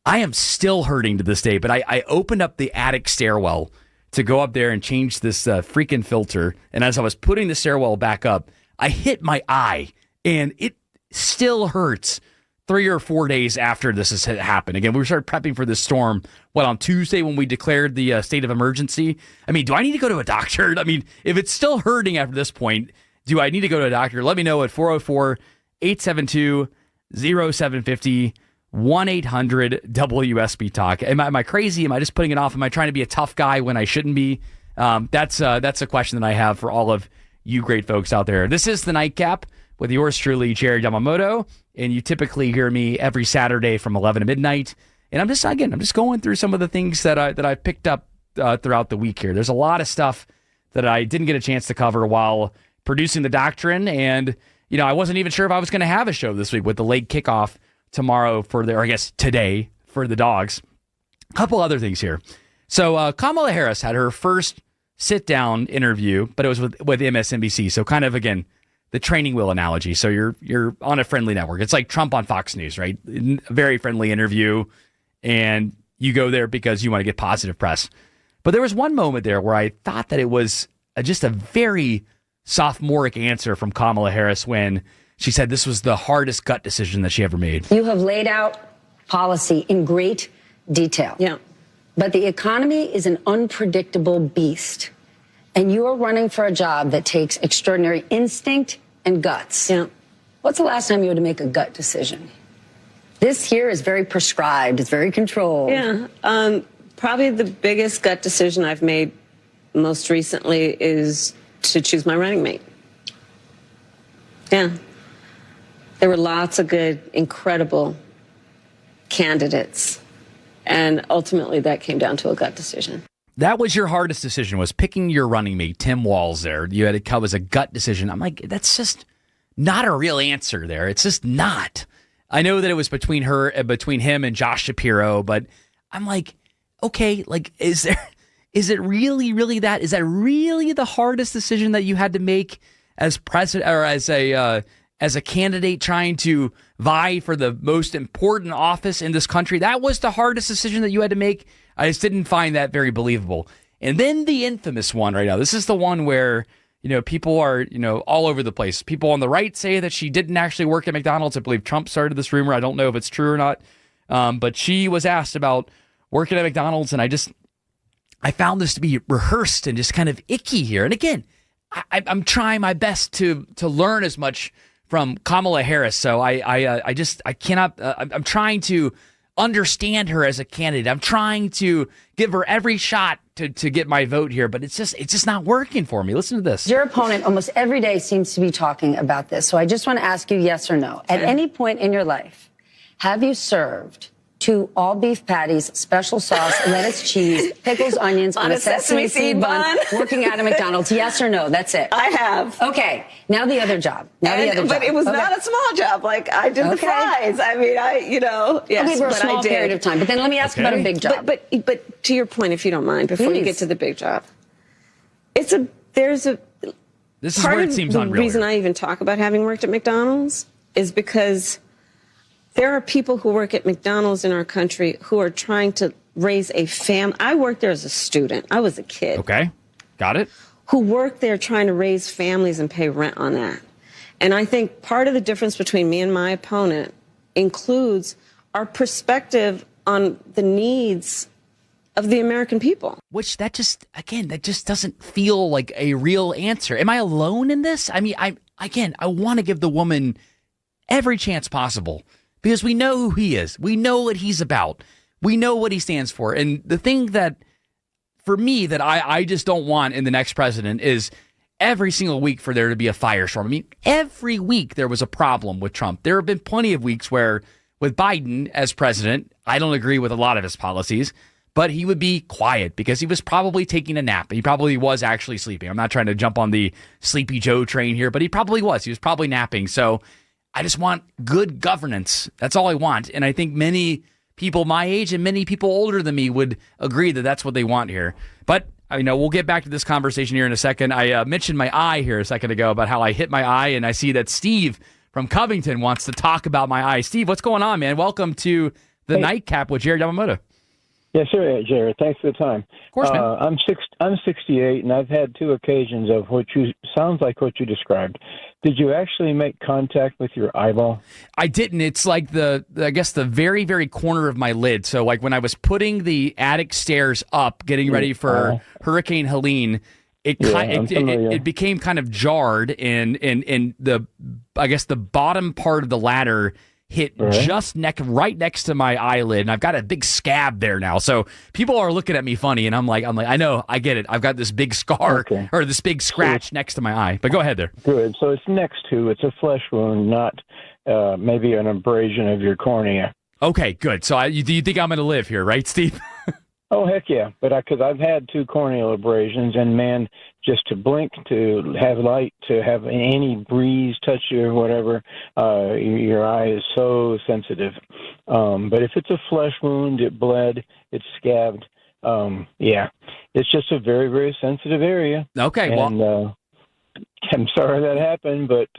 I am still hurting to this day, but I opened up the attic stairwell to go up there and change this freaking filter. And as I was putting the stairwell back up, I hit my eye, and it still hurts 3 or 4 days after this has happened. Again, we started prepping for this storm, on Tuesday when we declared the state of emergency. I mean, do I need to go to a doctor? I mean, if it's still hurting after this point, do I need to go to a doctor? Let me know at 404-872-0750. 1-800-WSB Talk. Am I crazy? Am I just putting it off? Am I trying to be a tough guy when I shouldn't be? That's a question that I have for all of you great folks out there. This is the Nightcap with yours truly, Jared Yamamoto, and you typically hear me every Saturday from 11 to midnight. And I'm just going through some of the things that I picked up throughout the week here. There's a lot of stuff that I didn't get a chance to cover while producing The Doctrine, and I wasn't even sure if I was going to have a show this week with the late kickoff tomorrow today for the Dogs. A couple other things here. So Kamala Harris had her first sit-down interview, but it was with MSNBC. So kind of, again, the training wheel analogy. So you're on a friendly network. It's like Trump on Fox News, right? A very friendly interview, and you go there because you want to get positive press. But there was one moment there where I thought that it was just a very sophomoric answer from Kamala Harris when she said this was the hardest gut decision that she ever made.
You have laid out policy in great detail.
Yeah.
But the economy is an unpredictable beast. And you are running for a job that takes extraordinary instinct and guts.
Yeah.
What's the last time you had to make a gut decision? This here is very prescribed. It's very controlled.
Yeah. Probably the biggest gut decision I've made most recently is to choose my running mate. Yeah. There were lots of good, incredible candidates. And ultimately that came down to a gut decision.
That was your hardest decision, was picking your running mate, Tim Walz there. You had to come as a gut decision. I'm like, that's just not a real answer there. It's just not. I know that it was between him and Josh Shapiro, but I'm like, okay, like, is it really that? Is that really the hardest decision that you had to make as president or as a candidate trying to vie for the most important office in this country? That was the hardest decision that you had to make. I just didn't find that very believable. And then the infamous one right now. This is the one where, people are, all over the place. People on the right say that she didn't actually work at McDonald's. I believe Trump started this rumor. I don't know if it's true or not. But she was asked about working at McDonald's, and I found this to be rehearsed and just kind of icky here. And again, I'm trying my best to learn as much from Kamala Harris. So I cannot. I'm trying to understand her as a candidate. I'm trying to give her every shot to get my vote here, but it's just not working for me. Listen to this.
Your opponent almost every day seems to be talking about this. So I just want to ask you yes or no. At any point in your life, have you served 2 all beef patties, special sauce, lettuce, cheese, pickles, onions on a sesame seed bun, working at a McDonald's? Yes or no? That's it.
I have.
Okay. Now the other job.
But it was not a small job. Like, I did the fries. I mean, yes.
Okay, for a small period of time. But then let me ask about a big job.
But to your point, if you don't mind, before you get to the big job, this is where it seems unreal. The reason I even talk about having worked at McDonald's is because there are people who work at McDonald's in our country who are trying to raise a family. I worked there as a student. I was a kid.
Okay. Got it.
Who work there trying to raise families and pay rent on that. And I think part of the difference between me and my opponent includes our perspective on the needs of the American people.
Which that just doesn't feel like a real answer. Am I alone in this? I mean, I want to give the woman every chance possible because we know who he is. We know what he's about. We know what he stands for. And the thing that, for me, that I just don't want in the next president is every single week for there to be a firestorm. I mean, every week there was a problem with Trump. There have been plenty of weeks where, with Biden as president, I don't agree with a lot of his policies, but he would be quiet because he was probably taking a nap. He probably was actually sleeping. I'm not trying to jump on the Sleepy Joe train here, but he probably was. He was probably napping. So I just want good governance. That's all I want. And I think many people my age and many people older than me would agree that that's what they want here. But we'll get back to this conversation here in a second. I mentioned my eye here a second ago about how I hit my eye, and I see that Steve from Covington wants to talk about my eye. Steve, what's going on, man? Welcome to the Nightcap with Jared Yamamoto.
Yes, sir, Jared. Thanks for the time.
Of course, man.
I'm 68, and I've had 2 occasions of sounds like what you described. Did you actually make contact with your eyeball?
I didn't. It's like the very, very corner of my lid. So like when I was putting the attic stairs up, getting ready for Hurricane Helene, it became kind of jarred, and the bottom part of the ladder hit just right next to my eyelid, and I've got a big scab there now. So people are looking at me funny, and I'm like, I know, I get it. I've got this big scar or this big scratch next to my eye. But go ahead there.
Good. So it's it's a flesh wound, not maybe an abrasion of your cornea.
Okay, good. So do you think I'm going to live here, right, Steve?
Oh, heck yeah. But because I've had 2 corneal abrasions, and man, just to blink, to have light, to have any breeze touch you or whatever, your eye is so sensitive. But if it's a flesh wound, it bled, it's scabbed. It's just a very, very sensitive area.
Okay,
and, I'm sorry that happened, but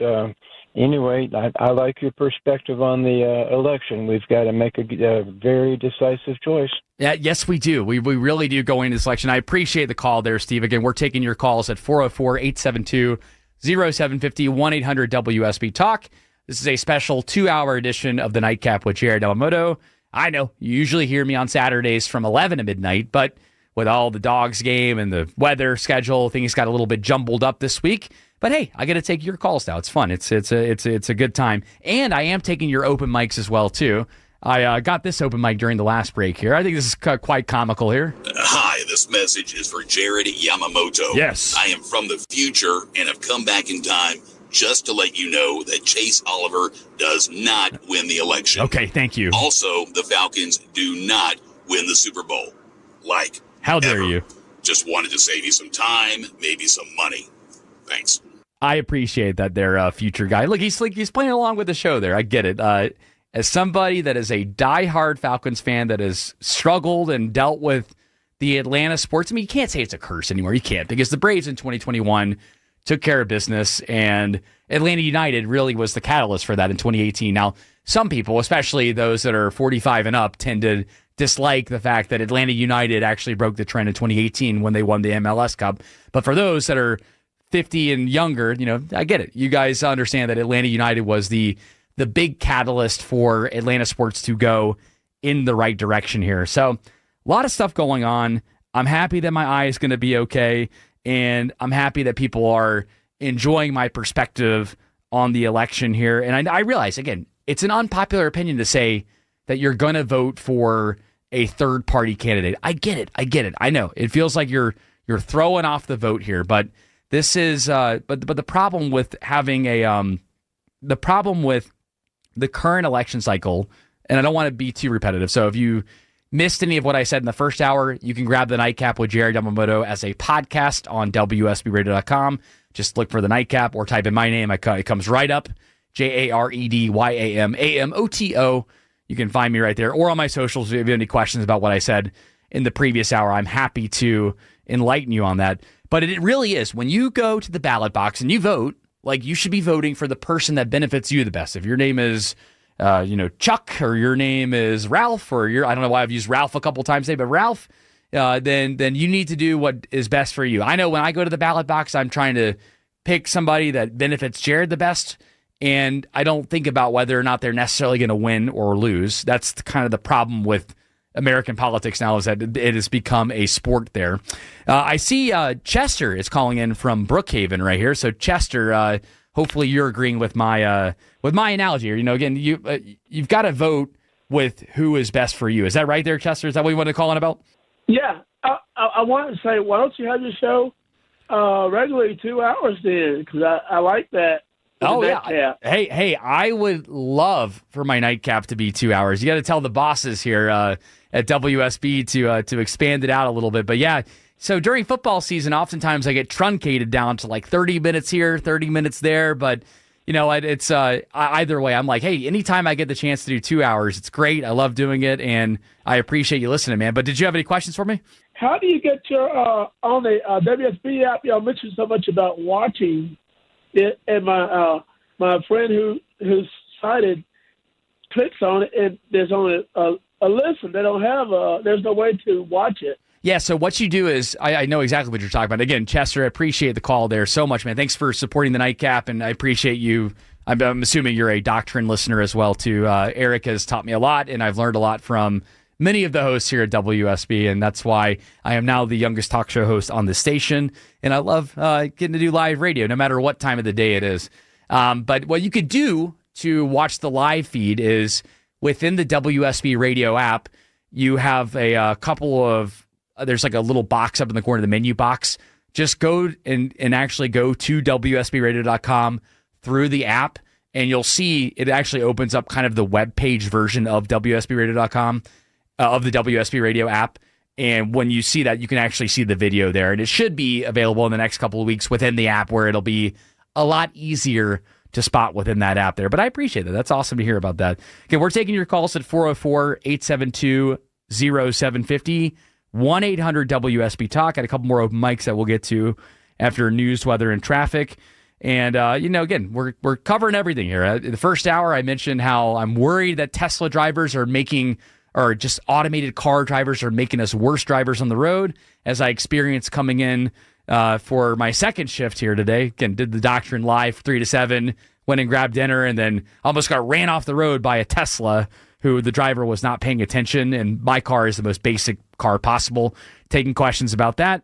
anyway, I like your perspective on the election. We've got to make a very decisive choice.
Yeah, yes, we do. We really do go into this election. I appreciate the call there, Steve. Again, we're taking your calls at 404-872-0750, 1-800-WSB-TALK. This is a special 2-hour edition of the Nightcap with Jared Yamamoto. I know you usually hear me on Saturdays from 11 to midnight, but with all the Dogs game and the weather schedule, things got a little bit jumbled up this week. But hey, I got to take your calls now. It's fun. It's a good time, and I am taking your open mics as well too. I got this open mic during the last break here. I think this is quite comical here.
Hi, this message is for Jared Yamamoto.
Yes,
I am from the future and have come back in time just to let you know that Chase Oliver does not win the election.
Okay, thank you.
Also, the Falcons do not win the Super Bowl. Like,
how dare you?
Just wanted to save you some time, maybe some money. Thanks.
I appreciate that there, future guy. Look, he's playing along with the show there. I get it. As somebody that is a diehard Falcons fan that has struggled and dealt with the Atlanta sports, I mean, you can't say it's a curse anymore. You can't, because the Braves in 2021 took care of business, and Atlanta United really was the catalyst for that in 2018. Now, some people, especially those that are 45 and up, tend to dislike the fact that Atlanta United actually broke the trend in 2018 when they won the MLS Cup. But for those that are 50 and younger, I get it. You guys understand that Atlanta United was the big catalyst for Atlanta sports to go in the right direction here. So a lot of stuff going on. I'm happy that my eye is going to be okay, and I'm happy that people are enjoying my perspective on the election here. And I realize, again, it's an unpopular opinion to say that you're going to vote for a third-party candidate. I get it. I know. It feels like you're throwing off the vote here, but this is but the problem with having the problem with the current election cycle, and I don't want to be too repetitive, so if you missed any of what I said in the first hour, you can grab the Nightcap with Jared Yamamoto as a podcast on WSBRadio.com. Just look for the Nightcap or type in my name. It comes right up, JaredYamamoto. You can find me right there, or on my socials if you have any questions about what I said in the previous hour. I'm happy to enlighten you on that. But it really is, when you go to the ballot box and you vote, like, you should be voting for the person that benefits you the best. If your name is, Chuck, or your name is Ralph, or I don't know why I've used Ralph a couple times today, but Ralph, then you need to do what is best for you. I know when I go to the ballot box, I'm trying to pick somebody that benefits Jared the best, and I don't think about whether or not they're necessarily going to win or lose. That's kind of the problem with American politics now, is that it has become a sport there. I see Chester is calling in from Brookhaven right here. So Chester, hopefully you're agreeing with my analogy. Again, you've got to vote with who is best for you. Is that right there, Chester? Is that what you want to call in about?
Yeah, I wanted to say, why don't you have your show regularly 2 hours then? Because I like that.
Oh, yeah. Hey, I would love for my Nightcap to be 2 hours. You got to tell the bosses here at WSB to expand it out a little bit. But yeah, so during football season, oftentimes I get truncated down to like 30 minutes here, 30 minutes there. But, it's either way. I'm like, hey, anytime I get the chance to do 2 hours, it's great. I love doing it, and I appreciate you listening, man. But did you have any questions for me?
How do you get your on the WSB app? Y'all mentioned so much about watching it, and my friend who's sighted clicks on it, and there's only a listen. They don't have there's no way to watch it.
Yeah, so what you do is, I know exactly what you're talking about. Again, Chester, I appreciate the call there so much, man. Thanks for supporting the Nightcap, and I appreciate you. I'm assuming you're a Doctrine listener as well, too. Eric has taught me a lot, and I've learned a lot from many of the hosts here at WSB, and that's why I am now the youngest talk show host on the station, and I love getting to do live radio, no matter what time of the day it is. But what you could do to watch the live feed is, within the WSB radio app, you have a couple of, there's like a little box up in the corner, the menu box. Just go and actually go to WSBRadio.com through the app, and you'll see it actually opens up kind of the web page version of WSBRadio.com, of the WSB radio app. And when you see that, you can actually see the video there. And it should be available in the next couple of weeks within the app, where it'll be a lot easier to spot within that app there. But I appreciate that. That's awesome to hear about that. Okay, we're taking your calls at 404-872-0750, 1-800-WSB-TALK. Got a couple more open mics that we'll get to after news, weather, and traffic. And, again, we're covering everything here. In the first hour, I mentioned how I'm worried that Tesla drivers or just automated car drivers are making us worse drivers on the road, as I experienced coming in for my second shift here today. Again, did the Doctrine Live 3 to 7, went and grabbed dinner, and then almost got ran off the road by a Tesla who the driver was not paying attention. And my car is the most basic car possible. Taking questions about that.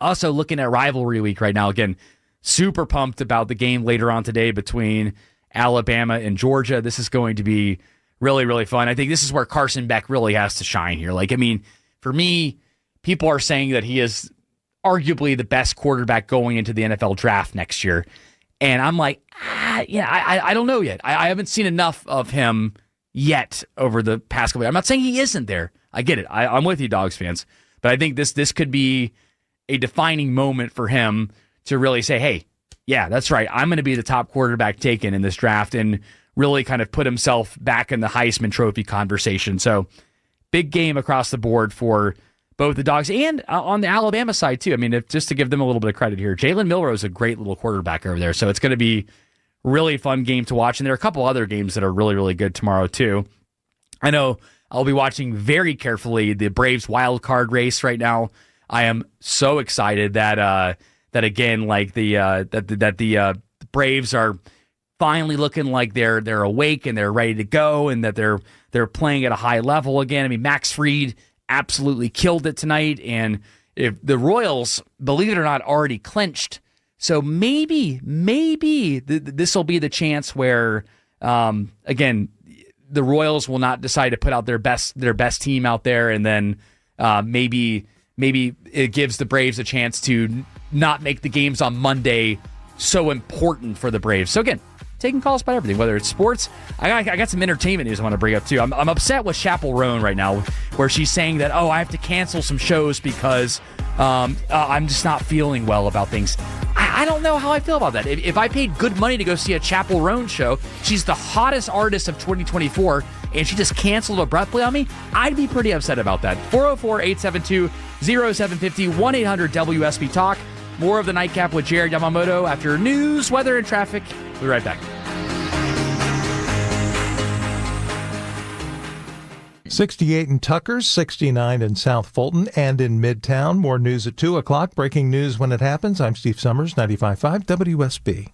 Also looking at rivalry week right now. Again, super pumped about the game later on today between Alabama and Georgia. This is going to be really, really fun. I think this is where Carson Beck really has to shine here. For me, people are saying that he is arguably the best quarterback going into the NFL draft next year. And I'm like, I don't know yet. I haven't seen enough of him yet over the past couple of years. I'm not saying he isn't there. I get it. I'm with you, Dogs fans. But I think this could be a defining moment for him to really say, hey, yeah, that's right. I'm going to be the top quarterback taken in this draft, and really kind of put himself back in the Heisman Trophy conversation. So big game across the board for both the Dogs and on the Alabama side too. I mean, just to give them a little bit of credit here, Jalen Milroe is a great little quarterback over there. So it's going to be a really fun game to watch. And there are a couple other games that are really, really good tomorrow too. I know I'll be watching very carefully the Braves wild card race right now. I am so excited that again, like the Braves are finally looking like they're awake and they're ready to go, and that they're playing at a high level again. I mean, Max Fried absolutely killed it tonight, and if the Royals, believe it or not, already clinched, so maybe this will be the chance where again the Royals will not decide to put out their best team out there, and then maybe it gives the Braves a chance to not make the games on Monday so important for the Braves. So again, taking calls about everything, whether it's sports. I got some entertainment news I want to bring up too. I'm upset with Chappell Roan right now, where she's saying that, I have to cancel some shows because I'm just not feeling well about things. I don't know how I feel about that. If I paid good money to go see a Chappell Roan show, she's the hottest artist of 2024, and she just canceled abruptly on me, I'd be pretty upset about that. 404-872-0750, 1-800-WSB Talk. More of the Nightcap with Jared Yamamoto after news, weather, and traffic. We'll be right back.
68 in Tuckers, 69 in South Fulton and in Midtown. More news at 2 o'clock. Breaking news when it happens. I'm Steve Summers, 95.5 WSB.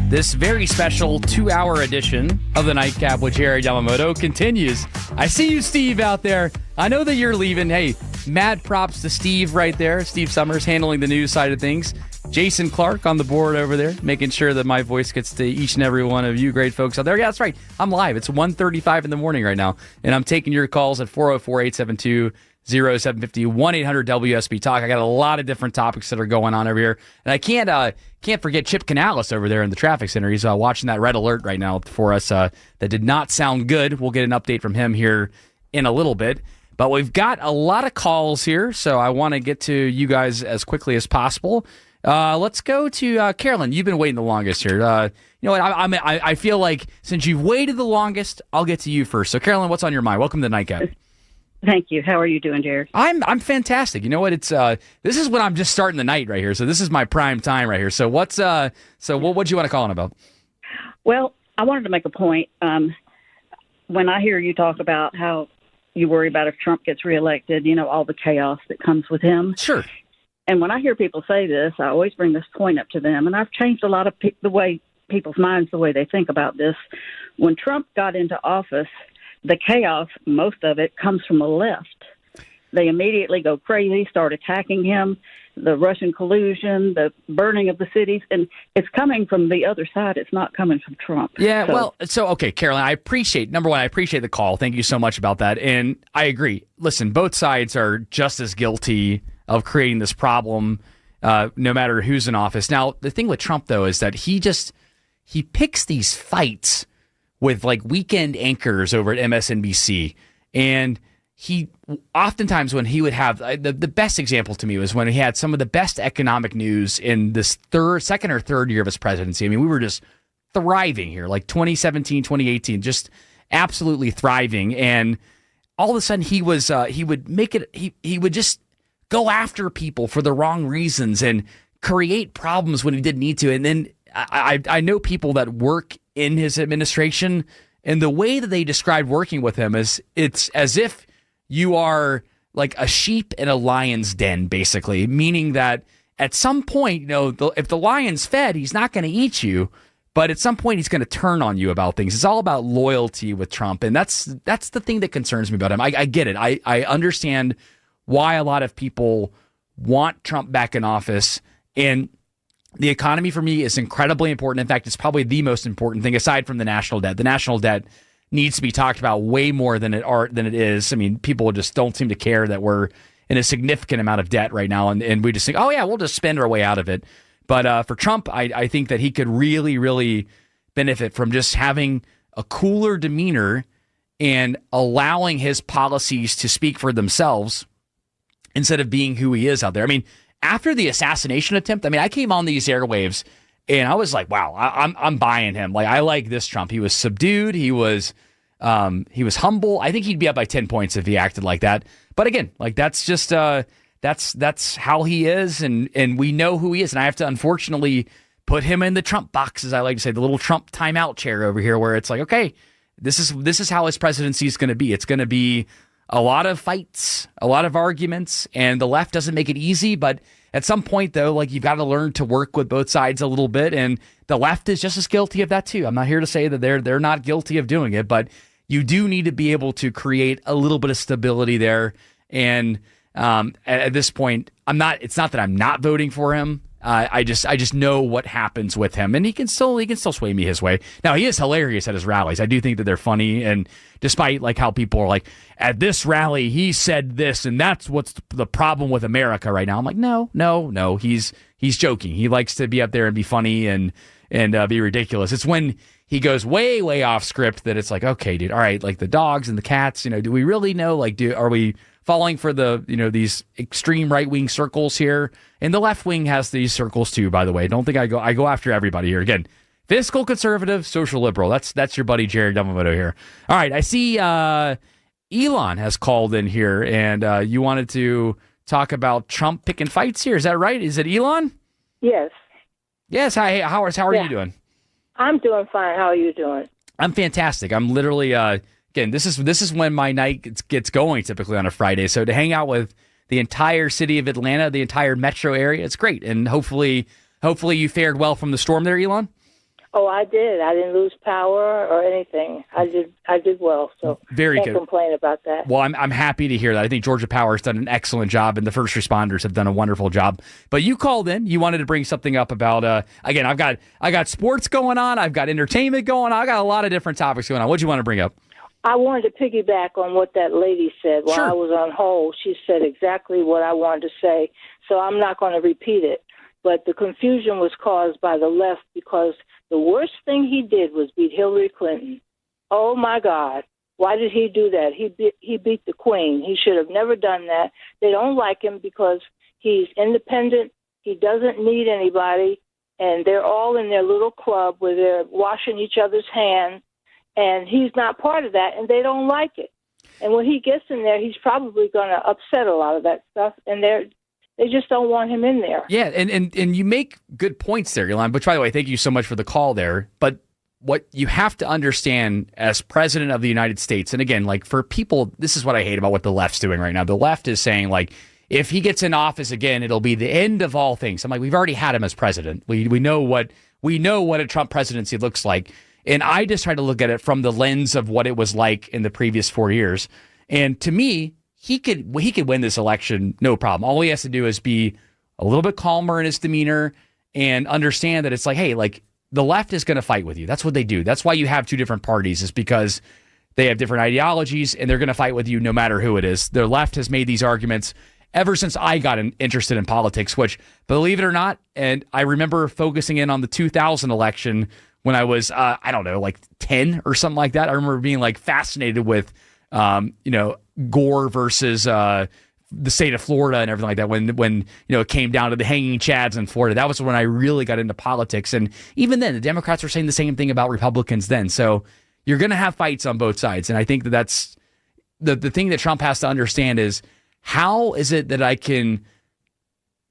This very special 2-hour edition of the Nightcap with Jared Yamamoto continues. I see you, Steve, out there. I know that you're leaving. Hey, mad props to Steve right there. Steve Summers handling the news side of things. Jason Clark on the board over there, making sure that my voice gets to each and every one of you great folks out there. Yeah, that's right. I'm live. It's 1:35 in the morning right now, and I'm taking your calls at 404-872-0750, 1-800-WSB Talk. I got a lot of different topics that are going on over here, and I can't forget Chip Canales over there in the traffic center. He's watching that red alert right now for us. That did not sound good. We'll get an update from him here in a little bit. But we've got a lot of calls here, so I want to get to you guys as quickly as possible. Let's go to Carolyn. You've been waiting the longest here. You know what? I feel like since you've waited the longest, I'll get to you first. So, Carolyn, what's on your mind? Welcome to Nightcap.
Thank you. How are you doing, Jared?
I'm fantastic. You know what? It's this is when I'm just starting the night right here. So this is my prime time right here. So what do you want to call in about?
Well, I wanted to make a point. When I hear you talk about how you worry about if Trump gets reelected, all the chaos that comes with him.
Sure.
And when I hear people say this, I always bring this point up to them. And I've changed a lot of the way people's minds, the way they think about this. When Trump got into office, the chaos, most of it, comes from the left. They immediately go crazy, start attacking him, the Russian collusion, the burning of the cities, and it's coming from the other side. It's not coming from Trump.
Yeah, okay, Carolyn, I appreciate the call. Thank you so much about that. And I agree. Listen, both sides are just as guilty of creating this problem, no matter who's in office. Now, the thing with Trump, though, is that he picks these fights with like weekend anchors over at MSNBC. And he oftentimes, when he would have the best example to me was when he had some of the best economic news in this second or third year of his presidency. I mean, we were just thriving here, like 2017, 2018, just absolutely thriving. And all of a sudden he would just go after people for the wrong reasons and create problems when he didn't need to. And then I know people that work in his administration, and the way that they described working with him is it's as if you are like a sheep in a lion's den, basically, meaning that at some point, if the lion's fed, he's not going to eat you, but at some point he's going to turn on you about things. It's all about loyalty with Trump, and that's the thing that concerns me about him. I get it. I understand why a lot of people want Trump back in office, and the economy for me is incredibly important. In fact, it's probably the most important thing aside from the national debt. The national debt needs to be talked about way more than it is. I mean, people just don't seem to care that we're in a significant amount of debt right now, and we just think, oh yeah, we'll just spend our way out of it. But for Trump, I think that he could really, really benefit from just having a cooler demeanor and allowing his policies to speak for themselves instead of being who he is out there. I mean, after the assassination attempt, I came on these airwaves and I was like, wow, I'm buying him. Like, I like this Trump. He was subdued. He was humble. I think he'd be up by 10 points if he acted like that. But again, like that's just that's how he is, and we know who he is. And I have to unfortunately put him in the Trump box, as I like to say, the little Trump timeout chair over here, where it's like, okay, this is how his presidency is going to be. It's going to be a lot of fights, a lot of arguments, and the left doesn't make it easy. But at some point, though, like, you've got to learn to work with both sides a little bit, and the left is just as guilty of that too. I'm not here to say that they're not guilty of doing it, but you do need to be able to create a little bit of stability there. And at this point, it's not that I'm not voting for him. I just know what happens with him, and he can still sway me his way. Now, he is hilarious at his rallies. I do think that they're funny, and despite like how people are like, at this rally he said this, and that's what's the problem with America right now. I'm like, no, he's joking. He likes to be up there and be funny and be ridiculous. It's when he goes way, way off script that it's like, okay, dude, all right, like the dogs and the cats, do we really know? Like, are we falling for the, these extreme right-wing circles here? And the left wing has these circles too, by the way. Don't think I go after everybody here. Again, fiscal conservative, social liberal. That's your buddy Jared Yamamoto here. All right, I see Elon has called in here, and you wanted to talk about Trump picking fights here. Is that right? Is it Elon?
Yes.
Yes. Hi, how are you doing?
I'm doing fine. How are you doing?
I'm fantastic. I'm literally again, this is when my night gets going typically on a Friday. So to hang out with the entire city of Atlanta, the entire metro area, it's great. And hopefully you fared well from the storm there, Elon.
Oh, I did. I didn't lose power or anything. I did well. So
very
can't complain about that.
Well, I'm happy to hear that. I think Georgia Power has done an excellent job, and the first responders have done a wonderful job. But you called in. You wanted to bring something up about again. I got sports going on. I've got entertainment going on. I got a lot of different topics going on. What do you want to bring up?
I wanted to piggyback on what that lady said while I was on hold. She said exactly what I wanted to say, so I'm not going to repeat it. But the confusion was caused by the left because the worst thing he did was beat Hillary Clinton. Oh, my God. Why did he do that? He beat the Queen. He should have never done that. They don't like him because he's independent. He doesn't need anybody, and they're all in their little club where they're washing each other's hands, and he's not part of that, and they don't like it. And when he gets in there, he's probably going to upset a lot of that stuff, and they just don't want him in there.
Yeah, and you make good points there, Elon, which, by the way, thank you so much for the call there. But what you have to understand as president of the United States, and again, like for people, this is what I hate about what the left's doing right now. The left is saying, like, if he gets in office again, it'll be the end of all things. I'm like, we've already had him as president. We know what a Trump presidency looks like. And I just try to look at it from the lens of what it was like in the previous 4 years. And to me, he could win this election, no problem. All he has to do is be a little bit calmer in his demeanor and understand that it's like, hey, like the left is going to fight with you. That's what they do. That's why you have two different parties, is because they have different ideologies and they're going to fight with you no matter who it is. The left has made these arguments ever since I got interested in politics, which, believe it or not, and I remember focusing in on the 2000 election when I was, I don't know, like 10 or something like that. I remember being like fascinated with, Gore versus the state of Florida and everything like that. When it came down to the hanging chads in Florida, that was when I really got into politics. And even then, the Democrats were saying the same thing about Republicans then. So you're going to have fights on both sides. And I think that's the thing that Trump has to understand is how is it that I can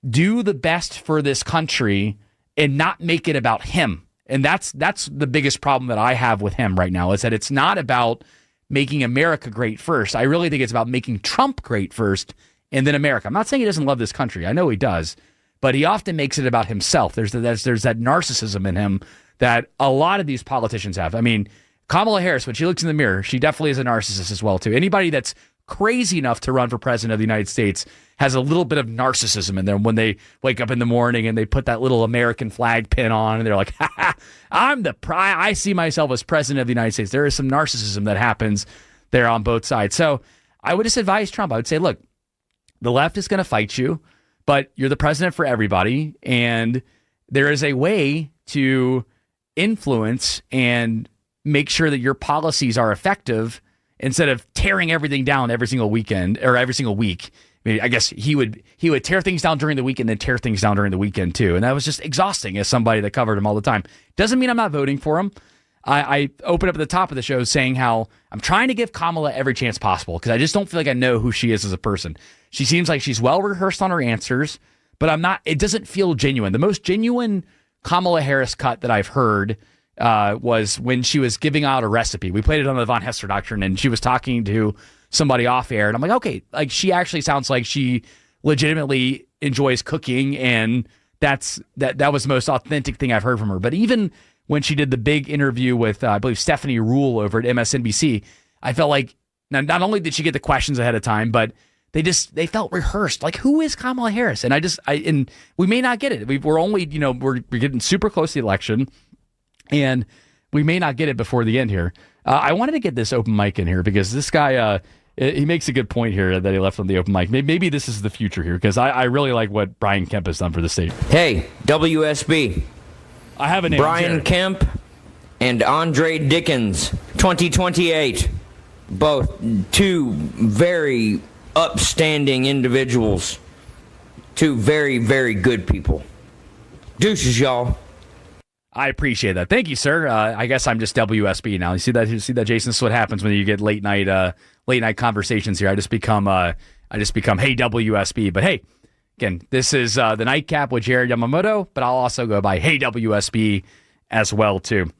do the best for this country and not make it about him? And that's the biggest problem that I have with him right now, is that it's not about making America great first. I really think it's about making Trump great first and then America. I'm not saying he doesn't love this country. I know he does, but he often makes it about himself. There's that narcissism in him that a lot of these politicians have. I mean, Kamala Harris, when she looks in the mirror, she definitely is a narcissist as well, too. Anybody that's crazy enough to run for president of the United States has a little bit of narcissism in them when they wake up in the morning and they put that little American flag pin on and they're like, I see myself as president of the United States. There is some narcissism that happens there on both sides. So I would just advise Trump. I would say, look, the left is going to fight you, but you're the president for everybody. And there is a way to influence and make sure that your policies are effective instead of tearing everything down every single weekend or every single week. I mean, I guess he would tear things down during the week and then tear things down during the weekend too. And that was just exhausting as somebody that covered him all the time. Doesn't mean I'm not voting for him. I opened up at the top of the show saying how I'm trying to give Kamala every chance possible because I just don't feel like I know who she is as a person. She seems like she's well rehearsed on her answers, but it doesn't feel genuine. The most genuine Kamala Harris cut that I've heard was when she was giving out a recipe. We played it on the Von Hester Doctrine, and she was talking to somebody off air, and I'm like, okay, like she actually sounds like she legitimately enjoys cooking, and that was the most authentic thing I've heard from her. But even when she did the big interview with, I believe, Stephanie Ruhle over at MSNBC, I felt like not only did she get the questions ahead of time, but they felt rehearsed. Like, who is Kamala Harris? And we may not get it. We're only, we're getting super close to the election, and we may not get it before the end here. I wanted to get this open mic in here because this guy, he makes a good point here that he left on the open mic. Maybe this is the future here because I really like what Brian Kemp has done for the state.
Hey, WSB.
I have a name.
Brian
Jared
Kemp and Andre Dickens, 2028. Both two very upstanding individuals. Two very, very good people. Deuces, y'all.
I appreciate that. Thank you, sir. I guess I'm just WSB now. You see that, Jason? This is what happens when you get late night conversations here. I just become hey WSB. But hey, again, this is the Nightcap with Jared Yamamoto, but I'll also go by hey WSB as well too.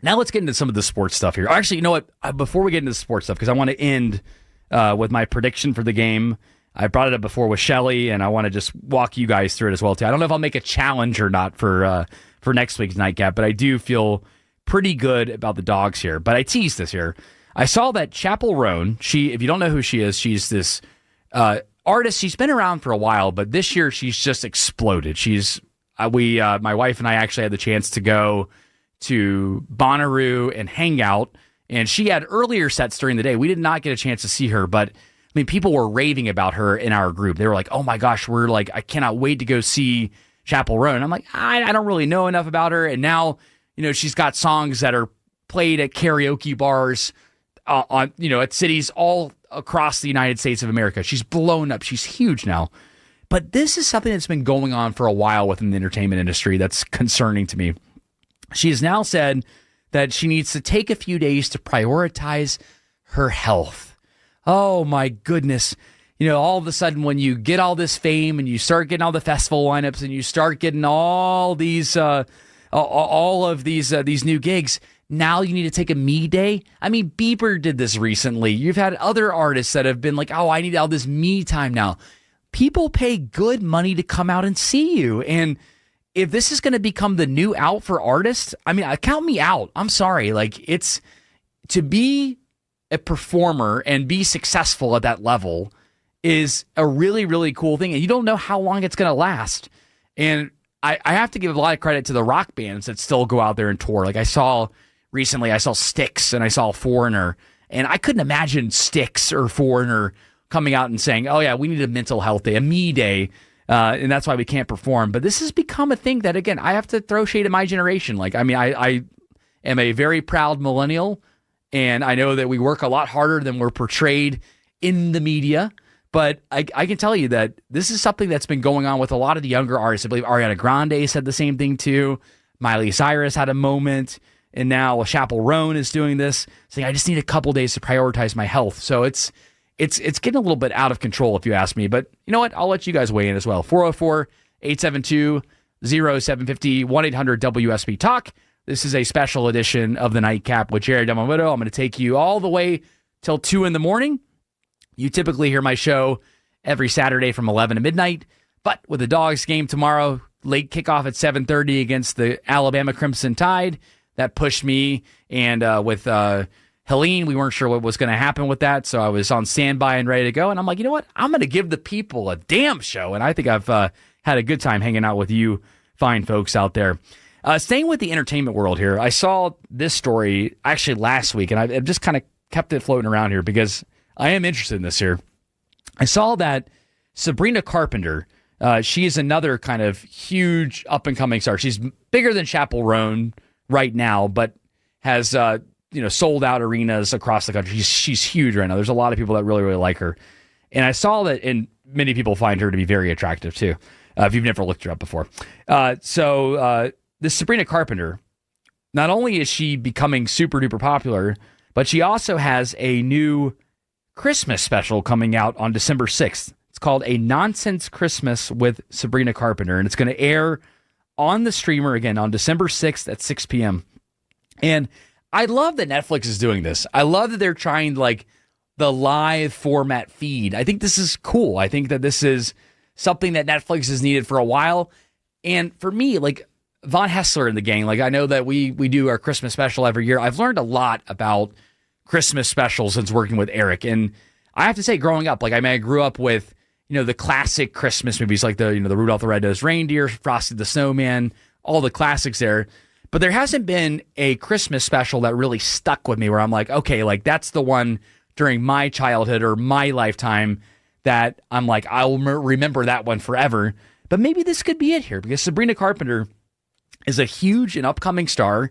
Now let's get into some of the sports stuff here. Actually, you know what? Before we get into the sports stuff, because I want to end with my prediction for the game. I brought it up before with Shelly, and I want to just walk you guys through it as well too. I don't know if I'll make a challenge or not for next week's Nightcap, but I do feel pretty good about the Dogs here. But I teased this here. I saw that Chapel Roan, if you don't know who she is, she's this artist. She's been around for a while, but this year she's just exploded. My wife and I actually had the chance to go to Bonnaroo and hang out, and she had earlier sets during the day. We did not get a chance to see her, but I mean, people were raving about her in our group. They were like, oh my gosh, I cannot wait to go see Chapel Roan. I'm like, I don't really know enough about her. And now, she's got songs that are played at karaoke bars at cities all across the United States of America. She's blown up. She's huge now. But this is something that's been going on for a while within the entertainment industry that's concerning to me. She has now said that she needs to take a few days to prioritize her health. Oh my goodness. All of a sudden when you get all this fame and you start getting all the festival lineups and you start getting all these, all of these new gigs, now you need to take a me day. I mean, Bieber did this recently. You've had other artists that have been like, oh, I need all this me time now. People pay good money to come out and see you. And if this is going to become the new out for artists, I mean, count me out. I'm sorry. It's to be a performer and be successful at that level is a really, really cool thing. And you don't know how long it's going to last. And I have to give a lot of credit to the rock bands that still go out there and tour. Like I saw Styx and I saw Foreigner, and I couldn't imagine Styx or Foreigner coming out and saying, oh yeah, we need a mental health day, a me day. And that's why we can't perform. But this has become a thing that, again, I have to throw shade at my generation. I am a very proud millennial, and I know that we work a lot harder than we're portrayed in the media. But I can tell you that this is something that's been going on with a lot of the younger artists. I believe Ariana Grande said the same thing too. Miley Cyrus had a moment, and now Chapel Roan is doing this, saying, I just need a couple days to prioritize my health. So it's it's getting a little bit out of control, if you ask me. But you know what? I'll let you guys weigh in as well. 404-872-0750, 1-800-WSB-TALK. This is a special edition of the Nightcap with Jared Yamamoto. I'm going to take you all the way till 2 in the morning. You typically hear my show every Saturday from 11 to midnight. But with the Dogs game tomorrow, late kickoff at 7:30 against the Alabama Crimson Tide, that pushed me. And with Helene, we weren't sure what was going to happen with that, so I was on standby and ready to go. And I'm like, you know what? I'm going to give the people a damn show. And I think I've had a good time hanging out with you fine folks out there. Staying with the entertainment world here, I saw this story actually last week, and I've just kind of kept it floating around here because I am interested in this here. I saw that Sabrina Carpenter, she is another kind of huge up-and-coming star. She's bigger than Chappell Roan right now, but has sold out arenas across the country. She's huge right now. There's a lot of people that really, really like her. And I saw that, and many people find her to be very attractive too, if you've never looked her up before. So this Sabrina Carpenter, not only is she becoming super duper popular, but she also has a new Christmas special coming out on December 6th. It's called A Nonsense Christmas with Sabrina Carpenter, and it's going to air on the streamer again on December 6th at 6 p.m. And I love that Netflix is doing this. I love that they're trying like the live format feed. I think this is cool. I think that this is something that Netflix has needed for a while. And for me, like Von Hessler and the gang, like I know that we do our Christmas special every year. I've learned a lot about Christmas specials since working with Eric. And I have to say, growing up, like I grew up with, the classic Christmas movies like the Rudolph the Red-Nosed Reindeer, Frosty the Snowman, all the classics there. But there hasn't been a Christmas special that really stuck with me where I'm like, okay, like that's the one during my childhood or my lifetime that I'm like, I'll remember that one forever. But maybe this could be it here because Sabrina Carpenter is a huge and upcoming star.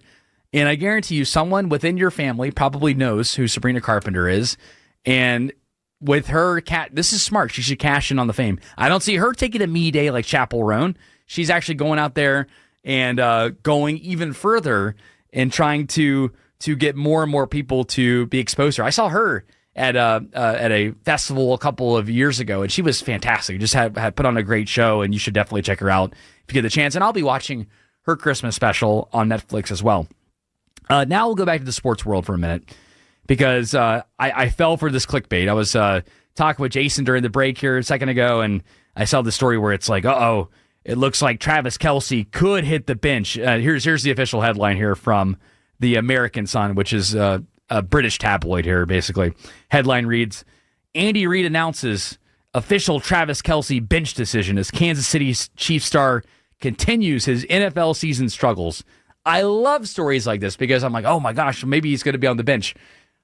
And I guarantee you someone within your family probably knows who Sabrina Carpenter is. And with her this is smart. She should cash in on the fame. I don't see her taking a me day like Chappell Roan. She's actually going out there and going even further and trying to get more and more people to be exposed to her. I saw her at a festival a couple of years ago, and she was fantastic. Just had put on a great show, and you should definitely check her out if you get the chance. And I'll be watching her Christmas special on Netflix as well. Now we'll go back to the sports world for a minute because I fell for this clickbait. I was talking with Jason during the break here a second ago, and I saw the story where it's like, uh-oh, it looks like Travis Kelce could hit the bench. Here's the official headline here from the American Sun, which is a British tabloid here, basically. Headline reads, Andy Reid announces official Travis Kelce bench decision as Kansas City's Chiefs star continues his NFL season struggles. I love stories like this because I'm like, oh my gosh, maybe he's going to be on the bench.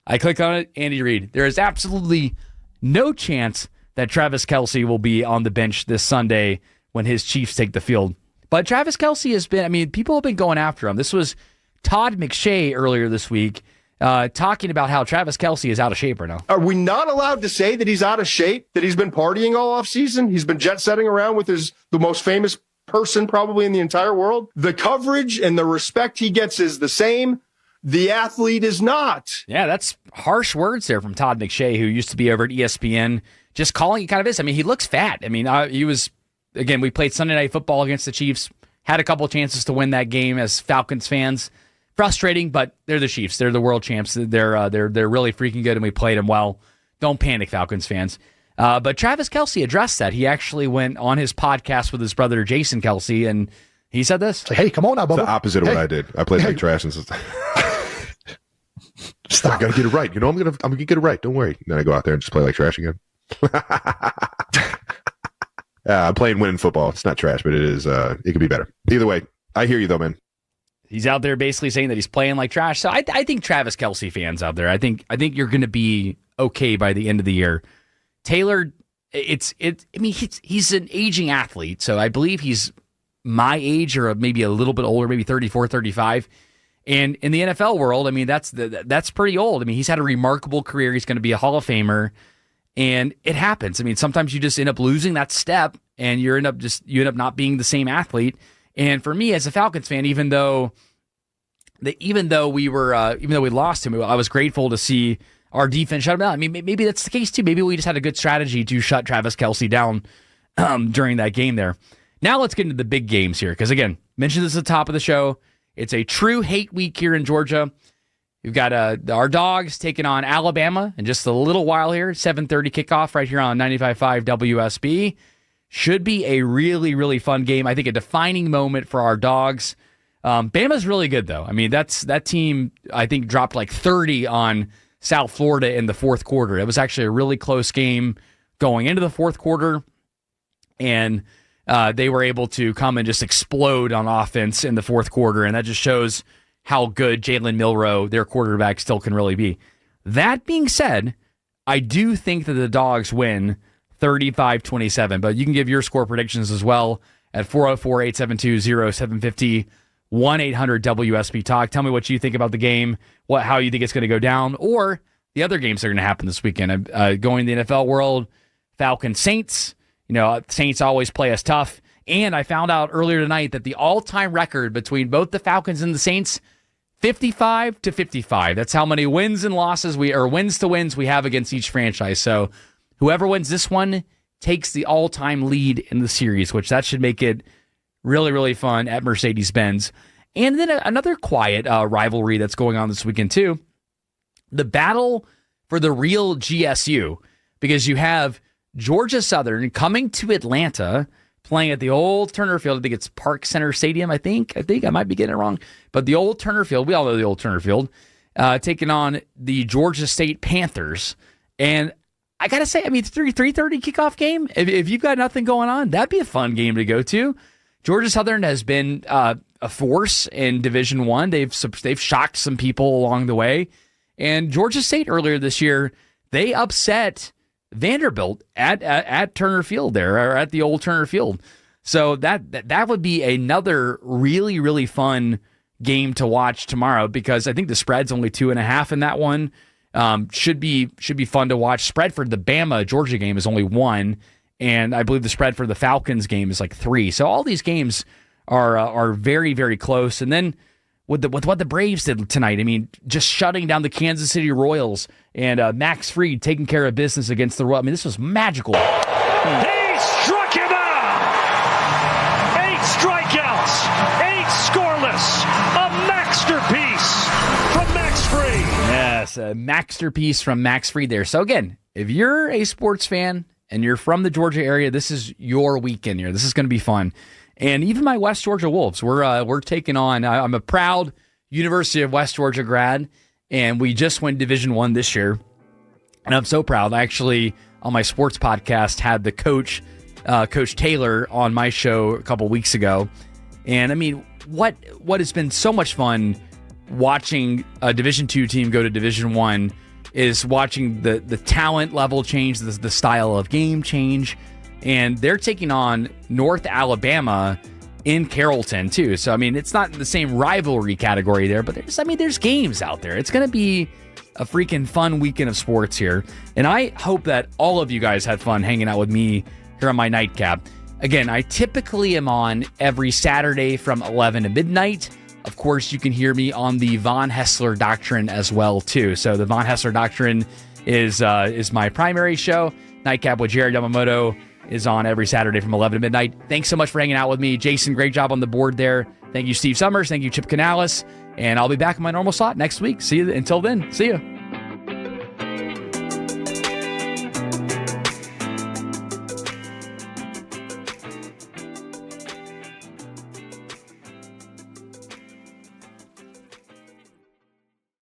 I click on it, Andy Reid. There is absolutely no chance that Travis Kelce will be on the bench this Sunday when his Chiefs take the field. But Travis Kelce has been, people have been going after him. This was Todd McShay earlier this week talking about how Travis Kelce is out of shape right now.
Are we not allowed to say that he's out of shape, that he's been partying all off season? He's been jet setting around with the most famous person probably in the entire world. The coverage and the respect he gets is the same. The athlete is not.
Yeah, that's harsh words there from Todd McShay, who used to be over at ESPN, just calling it kind of is. He looks fat. He was, again, we played Sunday Night Football against the Chiefs, had a couple of chances to win that game as Falcons fans. Frustrating, but they're the Chiefs. They're the world champs. They're really freaking good, and we played them well. Don't panic, Falcons fans. But Travis Kelce addressed that. He actually went on his podcast with his brother, Jason Kelce, and he said this.
Hey, come on now, Bubba.
It's the opposite of what I did. I played like trash and I got to get it right. I'm gonna get it right. Don't worry. And then I go out there and just play like trash again. I'm playing winning football. It's not trash, but it is. It could be better. Either way, I hear you though, man.
He's out there basically saying that he's playing like trash. So I think Travis Kelce fans out there, I think you're going to be okay by the end of the year. Taylor, he's an aging athlete, so I believe he's my age or maybe a little bit older, maybe 34, 35. And in the NFL world, that's pretty old. He's had a remarkable career. He's going to be a Hall of Famer, and it happens. Sometimes you just end up losing that step, and you end up not being the same athlete. And for me as a Falcons fan, even though we lost him, I was grateful to see our defense shut him down. I mean, maybe that's the case too. Maybe we just had a good strategy to shut Travis Kelce down during that game there. Now let's get into the big games here, because again, mentioned this at the top of the show. It's a true hate week here in Georgia. We've got our Dogs taking on Alabama in just a little while here. 7:30 kickoff right here on 95.5 WSB. Should be a really, really fun game. I think a defining moment for our Dogs. Bama's really good, though. I mean, that team, I think, dropped like 30 on South Florida in the fourth quarter. It was actually a really close game going into the fourth quarter, and they were able to come and just explode on offense in the fourth quarter, and that just shows how good Jalen Milroe, their quarterback, still can really be. That being said, I do think that the Dogs win 35-27, but you can give your score predictions as well at 404-872-0750, 1-800-WSB-TALK. Tell me what you think about the game, how you think it's going to go down, or the other games that are going to happen this weekend. Going to the NFL world, Falcons-Saints. Saints always play us tough. And I found out earlier tonight that the all-time record between both the Falcons and the Saints, 55-55. That's how many wins to wins we have against each franchise. So whoever wins this one takes the all-time lead in the series, which that should make it really, really fun at Mercedes-Benz. And then another quiet rivalry that's going on this weekend too, the battle for the real GSU, because you have Georgia Southern coming to Atlanta, playing at the old Turner Field. I think it's Park Center Stadium, I think I might be getting it wrong. But the old Turner Field, we all know the old Turner Field, taking on the Georgia State Panthers. And I got to say, I mean, 3:30 kickoff game, if you've got nothing going on, that'd be a fun game to go to. Georgia Southern has been a force in Division I. They've shocked some people along the way. And Georgia State earlier this year, they upset Vanderbilt at Turner Field there, or at the old Turner Field. So that would be another really, really fun game to watch tomorrow, because I think the spread's only 2.5 in that one. Should be fun to watch. Spread for the Bama Georgia game is only 1, and I believe the spread for the Falcons game is like 3. So all these games are very, very close. And then with what the Braves did tonight, I mean, just shutting down the Kansas City Royals and Max Fried taking care of business against the Royals. I mean, this was magical.
He struck him out! 8 strikeouts, 8 scoreless, a masterpiece from Max Fried.
Yes, a masterpiece from Max Fried there. So again, if you're a sports fan and you're from the Georgia area, this is your weekend here. This is going to be fun. And even my West Georgia Wolves, we're taking on, I'm a proud University of West Georgia grad, and we just won Division I this year. And I'm so proud. I actually, on my sports podcast, had the coach, Coach Taylor, on my show a couple weeks ago. And I mean, what has been so much fun watching a Division II team go to Division I is watching the talent level change, the style of game change. And they're taking on North Alabama in Carrollton, too. So, I mean, it's not the same rivalry category there, but there's games out there. It's going to be a freaking fun weekend of sports here. And I hope that all of you guys had fun hanging out with me here on my Nightcap. Again, I typically am on every Saturday from 11 to midnight. Of course, you can hear me on the Von Hessler Doctrine as well, too. So the Von Hessler Doctrine is my primary show. Nightcap with Jared Yamamoto is on every Saturday from 11 to midnight. Thanks so much for hanging out with me. Jason, great job on the board there. Thank you, Steve Summers. Thank you, Chip Canales. And I'll be back in my normal slot next week. See you. Until then, see you.